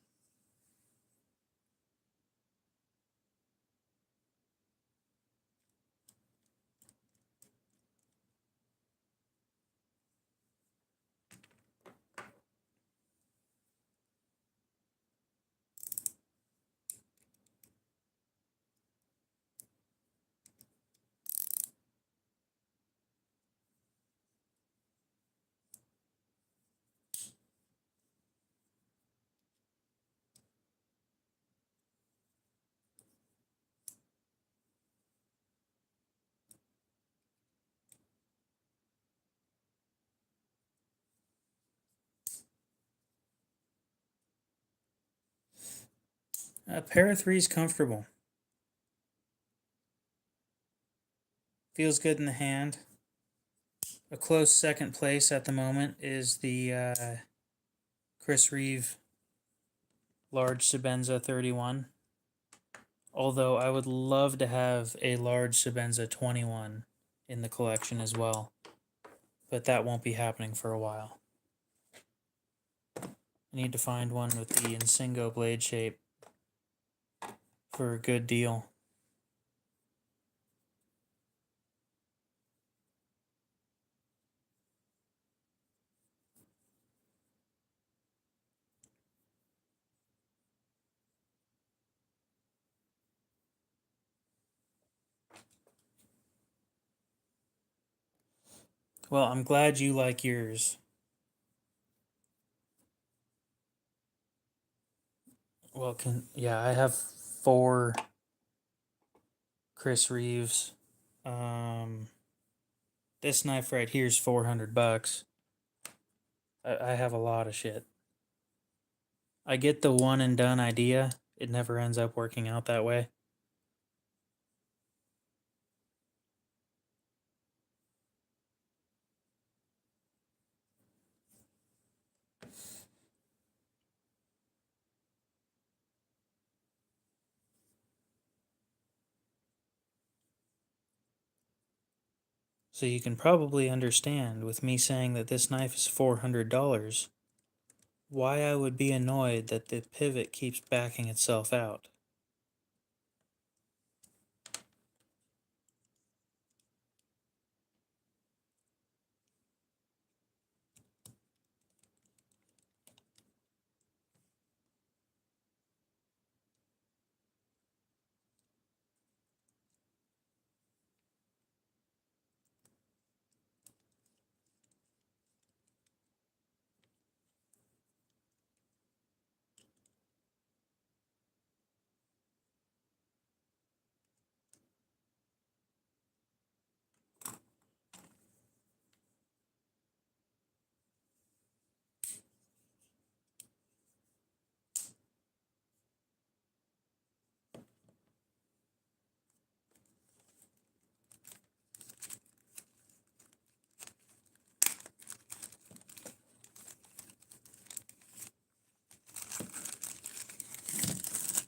Speaker 1: A pair of threes comfortable. Feels good in the hand. A close second place at the moment is the Chris Reeve large Sebenza 31. Although I would love to have a large Sebenza 21 in the collection as well. But that won't be happening for a while. I need to find one with the Insingo blade shape for a good deal. Well, I'm glad you like yours. Well, I have 4 Chris Reeves. This knife right here is $400. I have a lot of shit. I get the one and done idea. It never ends up working out that way. So you can probably understand with me saying that this knife is $400 why I would be annoyed that the pivot keeps backing itself out.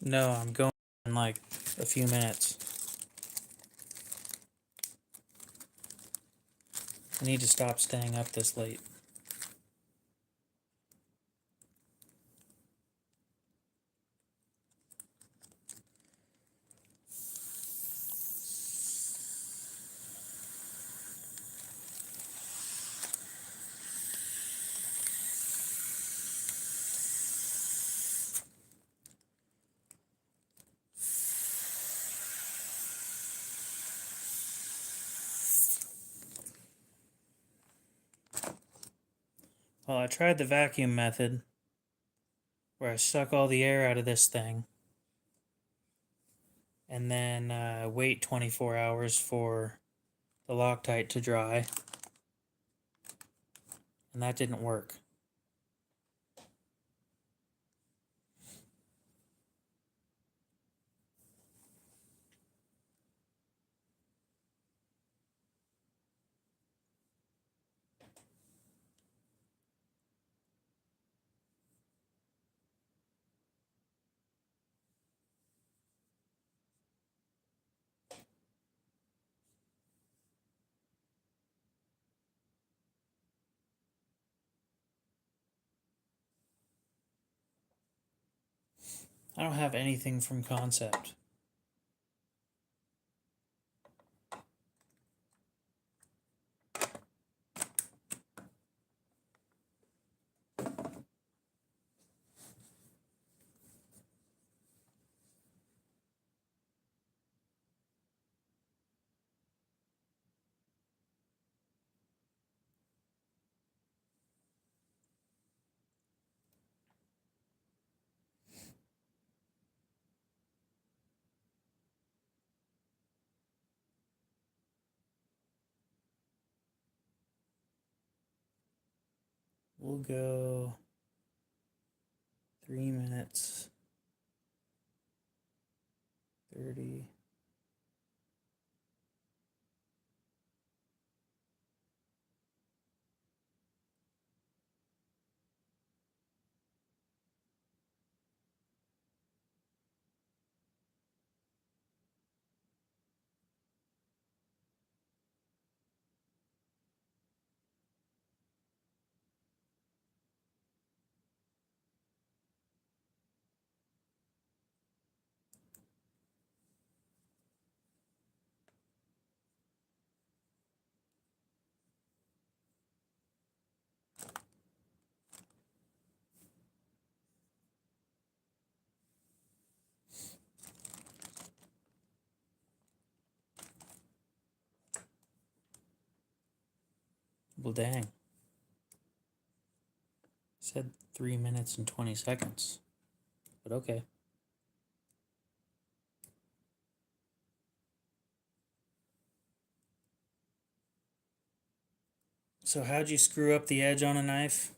Speaker 1: No, I'm going in like a few minutes. I need to stop staying up this late. Well, I tried the vacuum method where I suck all the air out of this thing and then wait 24 hours for the Loctite to dry, and that didn't work. I don't have anything from Concept. We'll go 3 minutes 30. Well, dang. Said 3 minutes and 20 seconds. But okay. So how'd you screw up the edge on a knife?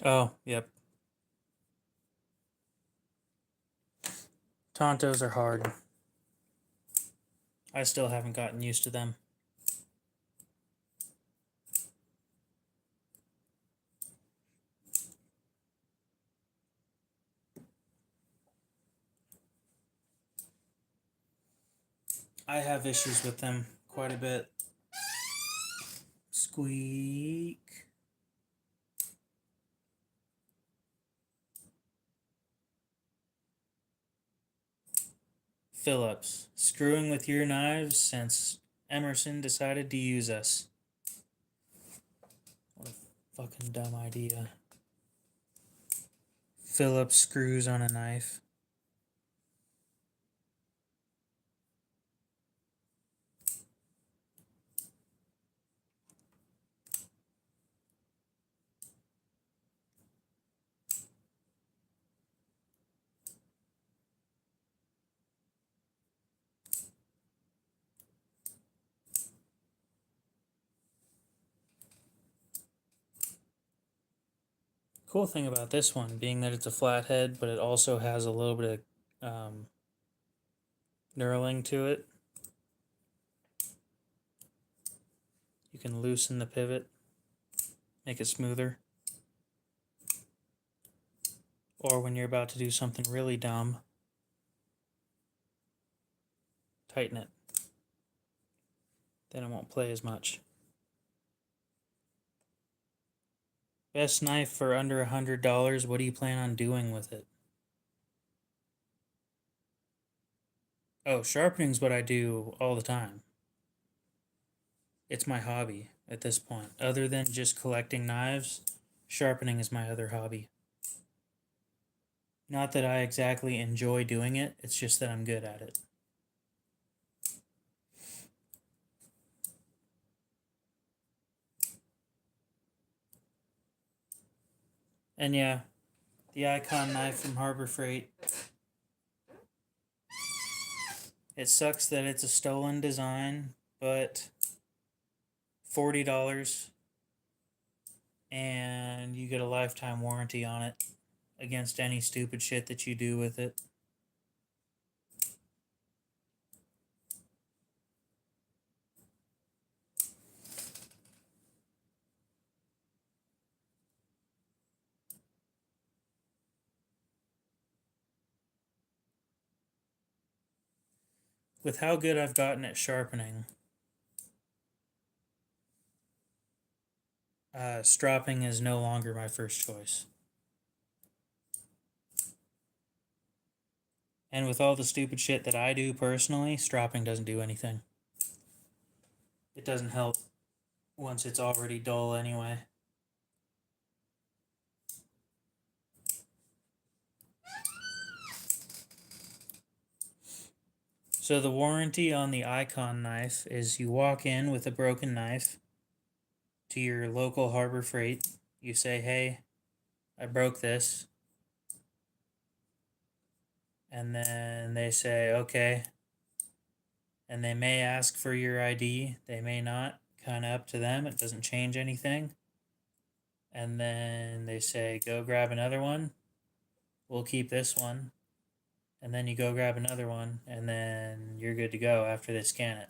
Speaker 1: Oh, yep. Tontos are hard. I still haven't gotten used to them. I have issues with them quite a bit. Squeak. Phillips, screwing with your knives since Emerson decided to use us. What a fucking dumb idea. Phillips screws on a knife. Cool thing about this one, being that it's a flathead, but it also has a little bit of knurling to it. You can loosen the pivot, make it smoother. Or when you're about to do something really dumb, tighten it. Then it won't play as much. Best knife for under $100. What do you plan on doing with it? Oh, sharpening's what I do all the time. It's my hobby at this point. Other than just collecting knives, sharpening is my other hobby. Not that I exactly enjoy doing it, it's just that I'm good at it. And yeah, the Icon knife from Harbor Freight. It sucks that it's a stolen design, but $40, and you get a lifetime warranty on it against any stupid shit that you do with it. With how good I've gotten at sharpening, stropping is no longer my first choice. And with all the stupid shit that I do personally, stropping doesn't do anything. It doesn't help once it's already dull anyway. So the warranty on the Icon knife is you walk in with a broken knife to your local Harbor Freight. You say, hey, I broke this. And then they say, okay. And they may ask for your ID. They may not. Kind of up to them. It doesn't change anything. And then they say, go grab another one. We'll keep this one. And then you go grab another one. And then you're good to go after they scan it.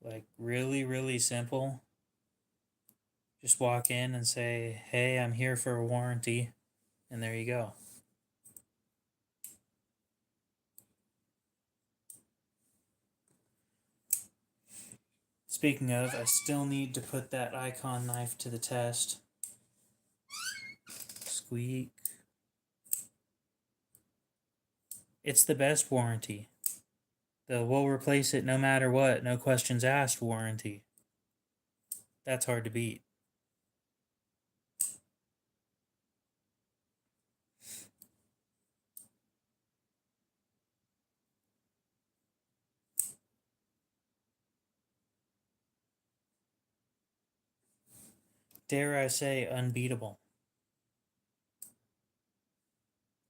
Speaker 1: Like, really, really simple. Just walk in and say, hey, I'm here for a warranty. And there you go. Speaking of, I still need to put that Icon knife to the test. Squeak. It's the best warranty. The we'll replace it no matter what, no questions asked warranty. That's hard to beat. Dare I say unbeatable.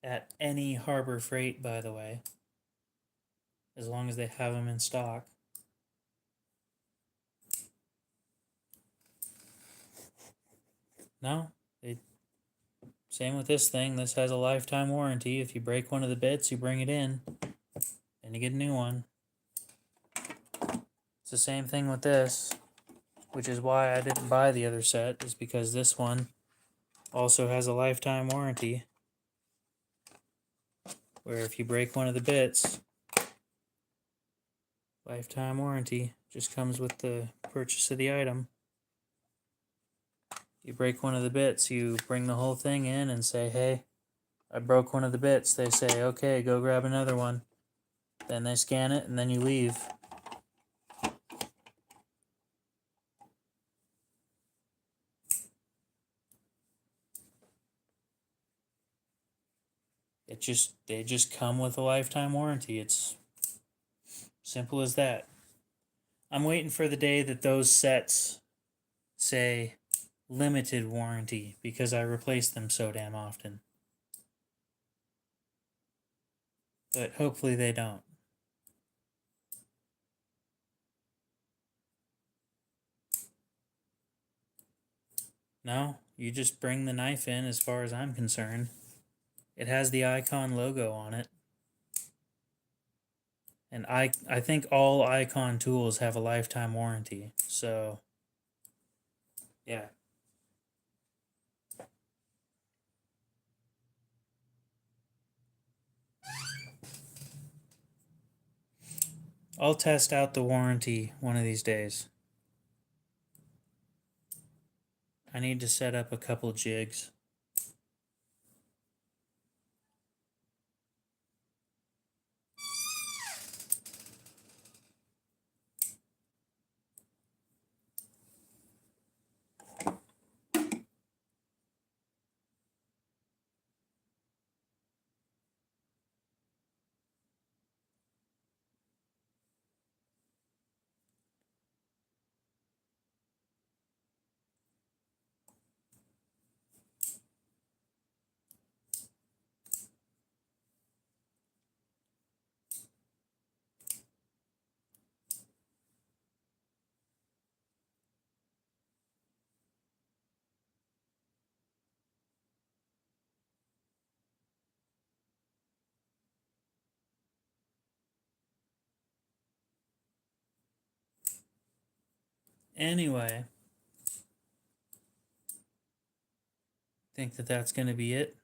Speaker 1: At any Harbor Freight, by the way. As long as they have them in stock. No, same with this thing. This has a lifetime warranty. If you break one of the bits, you bring it in, and you get a new one. It's the same thing with this, which is why I didn't buy the other set, is because this one also has a lifetime warranty, where if you break one of the bits, lifetime warranty just comes with the purchase of the item. You break one of the bits, you bring the whole thing in and say, hey, I broke one of the bits. They say, okay, go grab another one. Then they scan it, and then you leave. They just come with a lifetime warranty. It's simple as that. I'm waiting for the day that those sets say limited warranty, because I replace them so damn often. But hopefully they don't. No, you just bring the knife in as far as I'm concerned. It has the Icon logo on it. And I think all Icon tools have a lifetime warranty. So, yeah. I'll test out the warranty one of these days. I need to set up a couple jigs. Anyway, think that that's going to be it.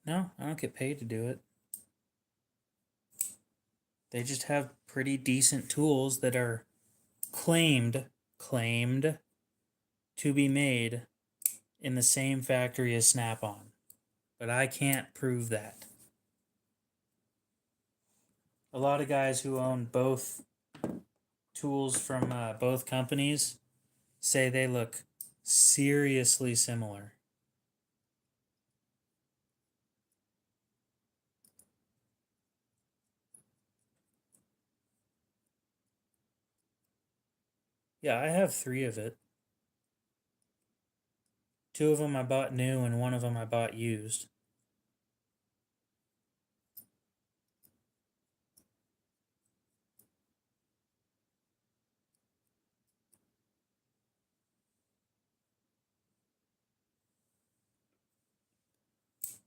Speaker 1: No, I don't get paid to do it. They just have pretty decent tools that are claimed to be made in the same factory as Snap-on. But I can't prove that. A lot of guys who own both tools from both companies say they look seriously similar. Yeah, I have 3 of it. 2 of them I bought new and 1 of them I bought used.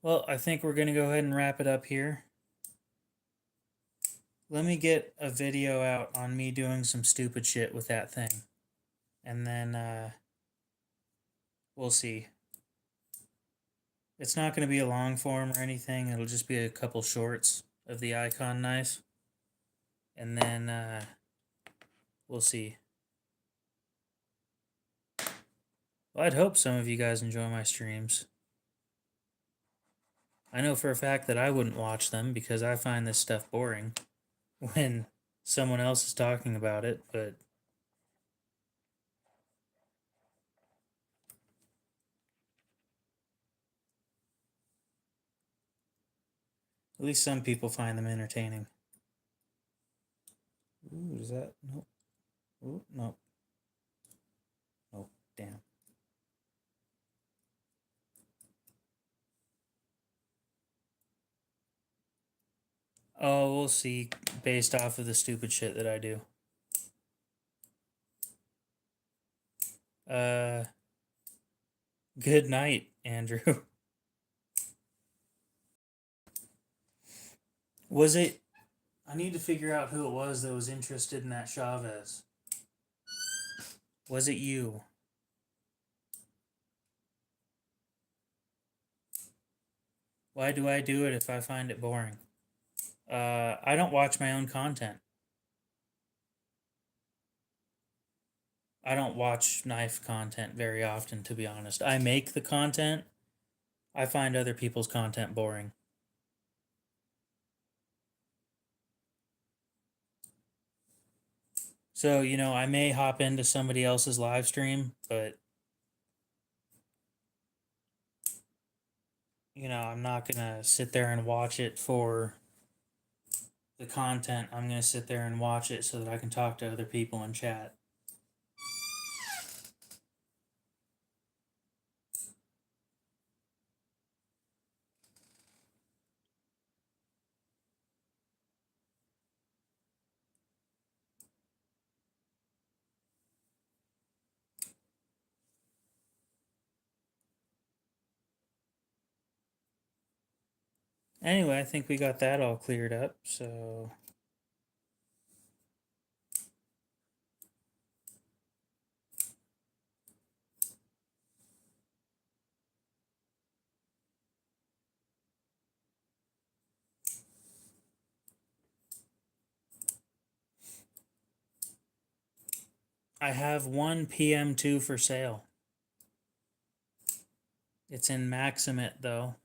Speaker 1: Well, I think we're going to go ahead and wrap it up here. Let me get a video out on me doing some stupid shit with that thing. And then we'll see. It's not going to be a long form or anything. It'll just be a couple shorts of the icon knife. And then we'll see. Well, I'd hope some of you guys enjoy my streams. I know for a fact that I wouldn't watch them because I find this stuff boring when someone else is talking about it, but at least some people find them entertaining. Ooh, is that? Nope. Ooh, nope. Nope. Damn. Oh, we'll see based off of the stupid shit that I do. Good night, Andrew. Was it? I need to figure out who it was that was interested in that Chavez. Was it you? Why do I do it if I find it boring? I don't watch my own content. I don't watch knife content very often, to be honest. I make the content. I find other people's content boring. So, you know, I may hop into somebody else's live stream, but, you know, I'm not going to sit there and watch it for the content. I'm going to sit there and watch it so that I can talk to other people and chat. Anyway, I think we got that all cleared up, so I have one PM2 for sale. It's in Maximate, though.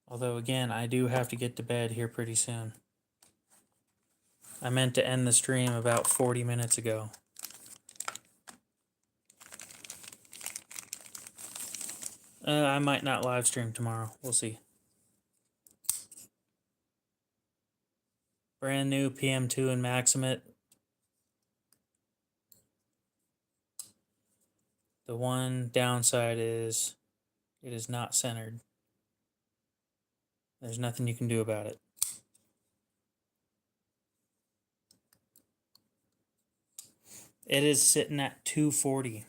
Speaker 1: Although, again, I do have to get to bed here pretty soon. I meant to end the stream about 40 minutes ago. I might not live stream tomorrow. We'll see. Brand new PM2 and Maximate. The one downside is it is not centered. There's nothing you can do about it. It is sitting at 240.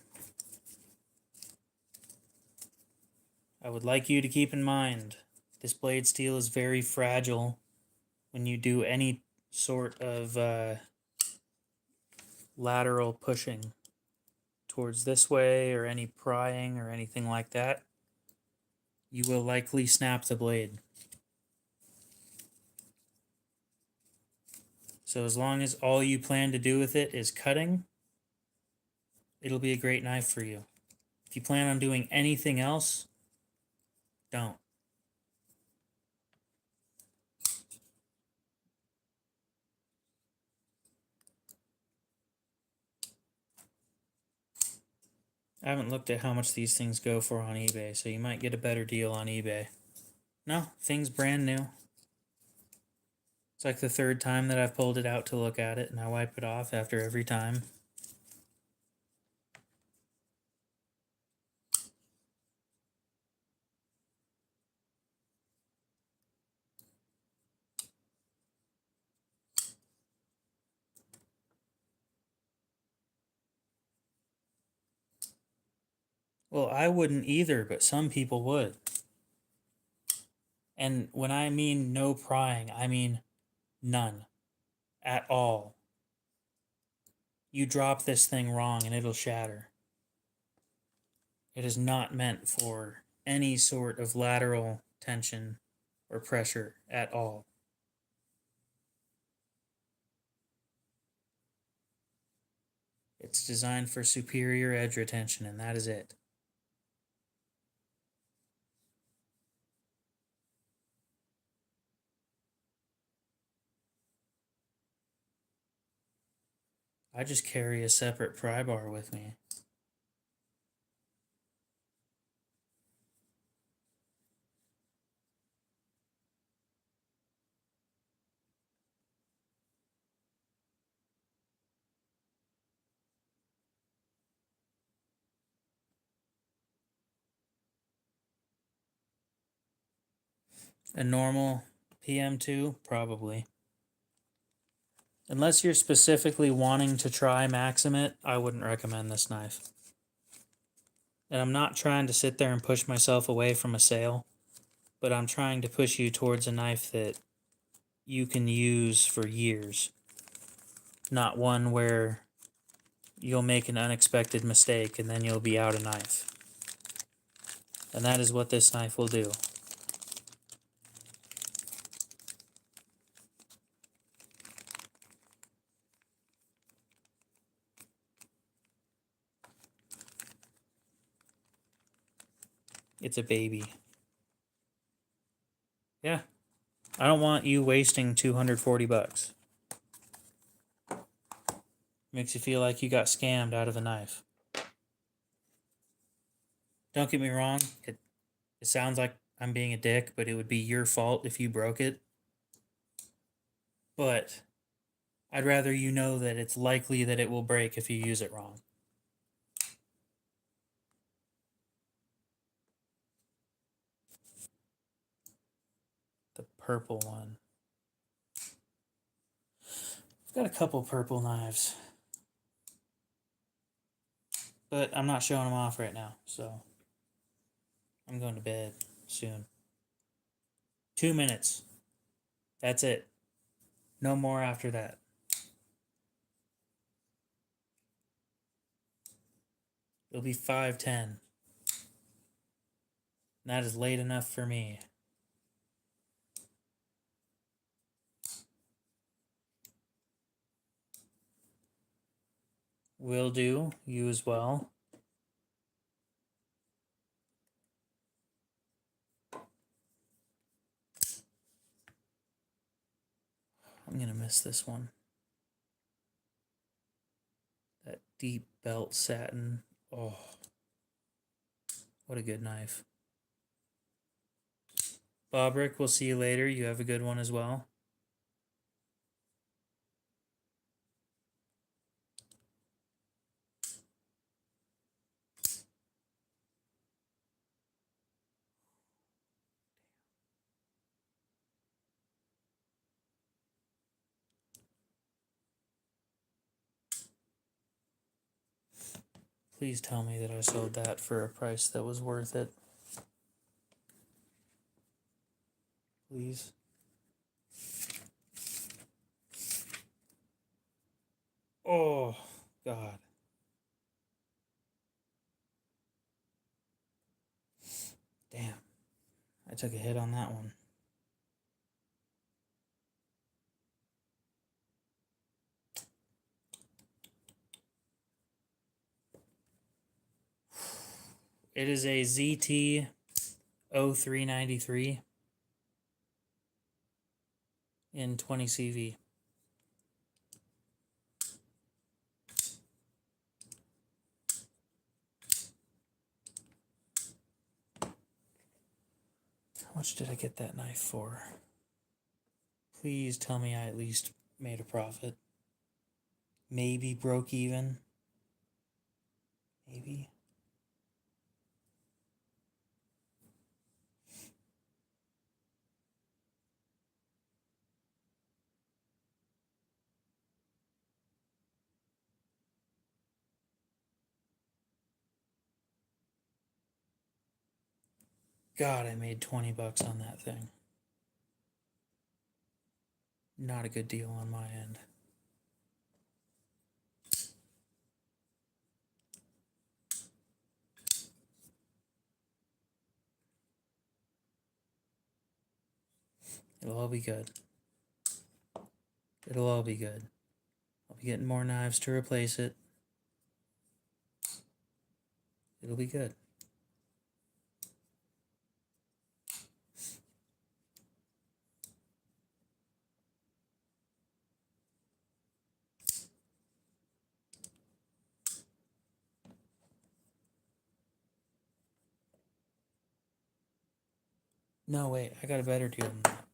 Speaker 1: I would like you to keep in mind, this blade steel is very fragile when you do any sort of lateral pushing towards this way or any prying or anything like that. You will likely snap the blade. So as long as all you plan to do with it is cutting, it'll be a great knife for you. If you plan on doing anything else, don't. I haven't looked at how much these things go for on eBay, so you might get a better deal on eBay. No, thing's brand new. It's like the third time that I've pulled it out to look at it, and I wipe it off after every time. Well, I wouldn't either, but some people would. And when I mean no prying, I mean none. At all. You drop this thing wrong and it'll shatter. It is not meant for any sort of lateral tension or pressure at all. It's designed for superior edge retention, and that is it. I just carry a separate pry bar with me. A normal PM2? Probably. Unless you're specifically wanting to try Maximate, I wouldn't recommend this knife. And I'm not trying to sit there and push myself away from a sale, but I'm trying to push you towards a knife that you can use for years. Not one where you'll make an unexpected mistake and then you'll be out of knife. And that is what this knife will do. It's a baby. Yeah. I don't want you wasting 240 bucks. Makes you feel like you got scammed out of a knife. Don't get me wrong, it sounds like I'm being a dick, but it would be your fault if you broke it. But I'd rather you know that it's likely that it will break if you use it wrong. The purple one. I've got a couple purple knives. But I'm not showing them off right now, so I'm going to bed soon. 2 minutes. That's it. No more after that. It'll be 5:10. That is late enough for me. Will do. You as well. I'm going to miss this one. That deep belt satin. Oh, what a good knife. Bobrick, we'll see you later. You have a good one as well. Please tell me that I sold that for a price that was worth it. Please. Oh, God. Damn. I took a hit on that one. It is a ZT 0393 in 20 CV. How much did I get that knife for? Please tell me I at least made a profit. Maybe broke even. Maybe. God, I made 20 bucks on that thing. Not a good deal on my end. It'll all be good. It'll all be good. I'll be getting more knives to replace it. It'll be good. No, wait, I got a better deal than that.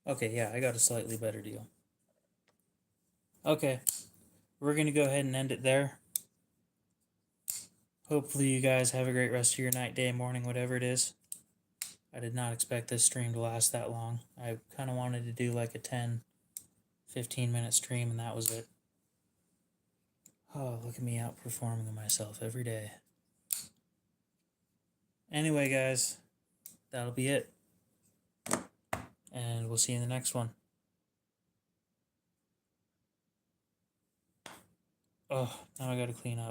Speaker 1: Okay, yeah, I got a slightly better deal. Okay, we're going to go ahead and end it there. Hopefully you guys have a great rest of your night, day, morning, whatever it is. I did not expect this stream to last that long. I kind of wanted to do like a 10, 15-minute stream, and that was it. Oh, look at me outperforming myself every day. Anyway, guys, that'll be it. And we'll see you in the next one. Oh, now I gotta clean up.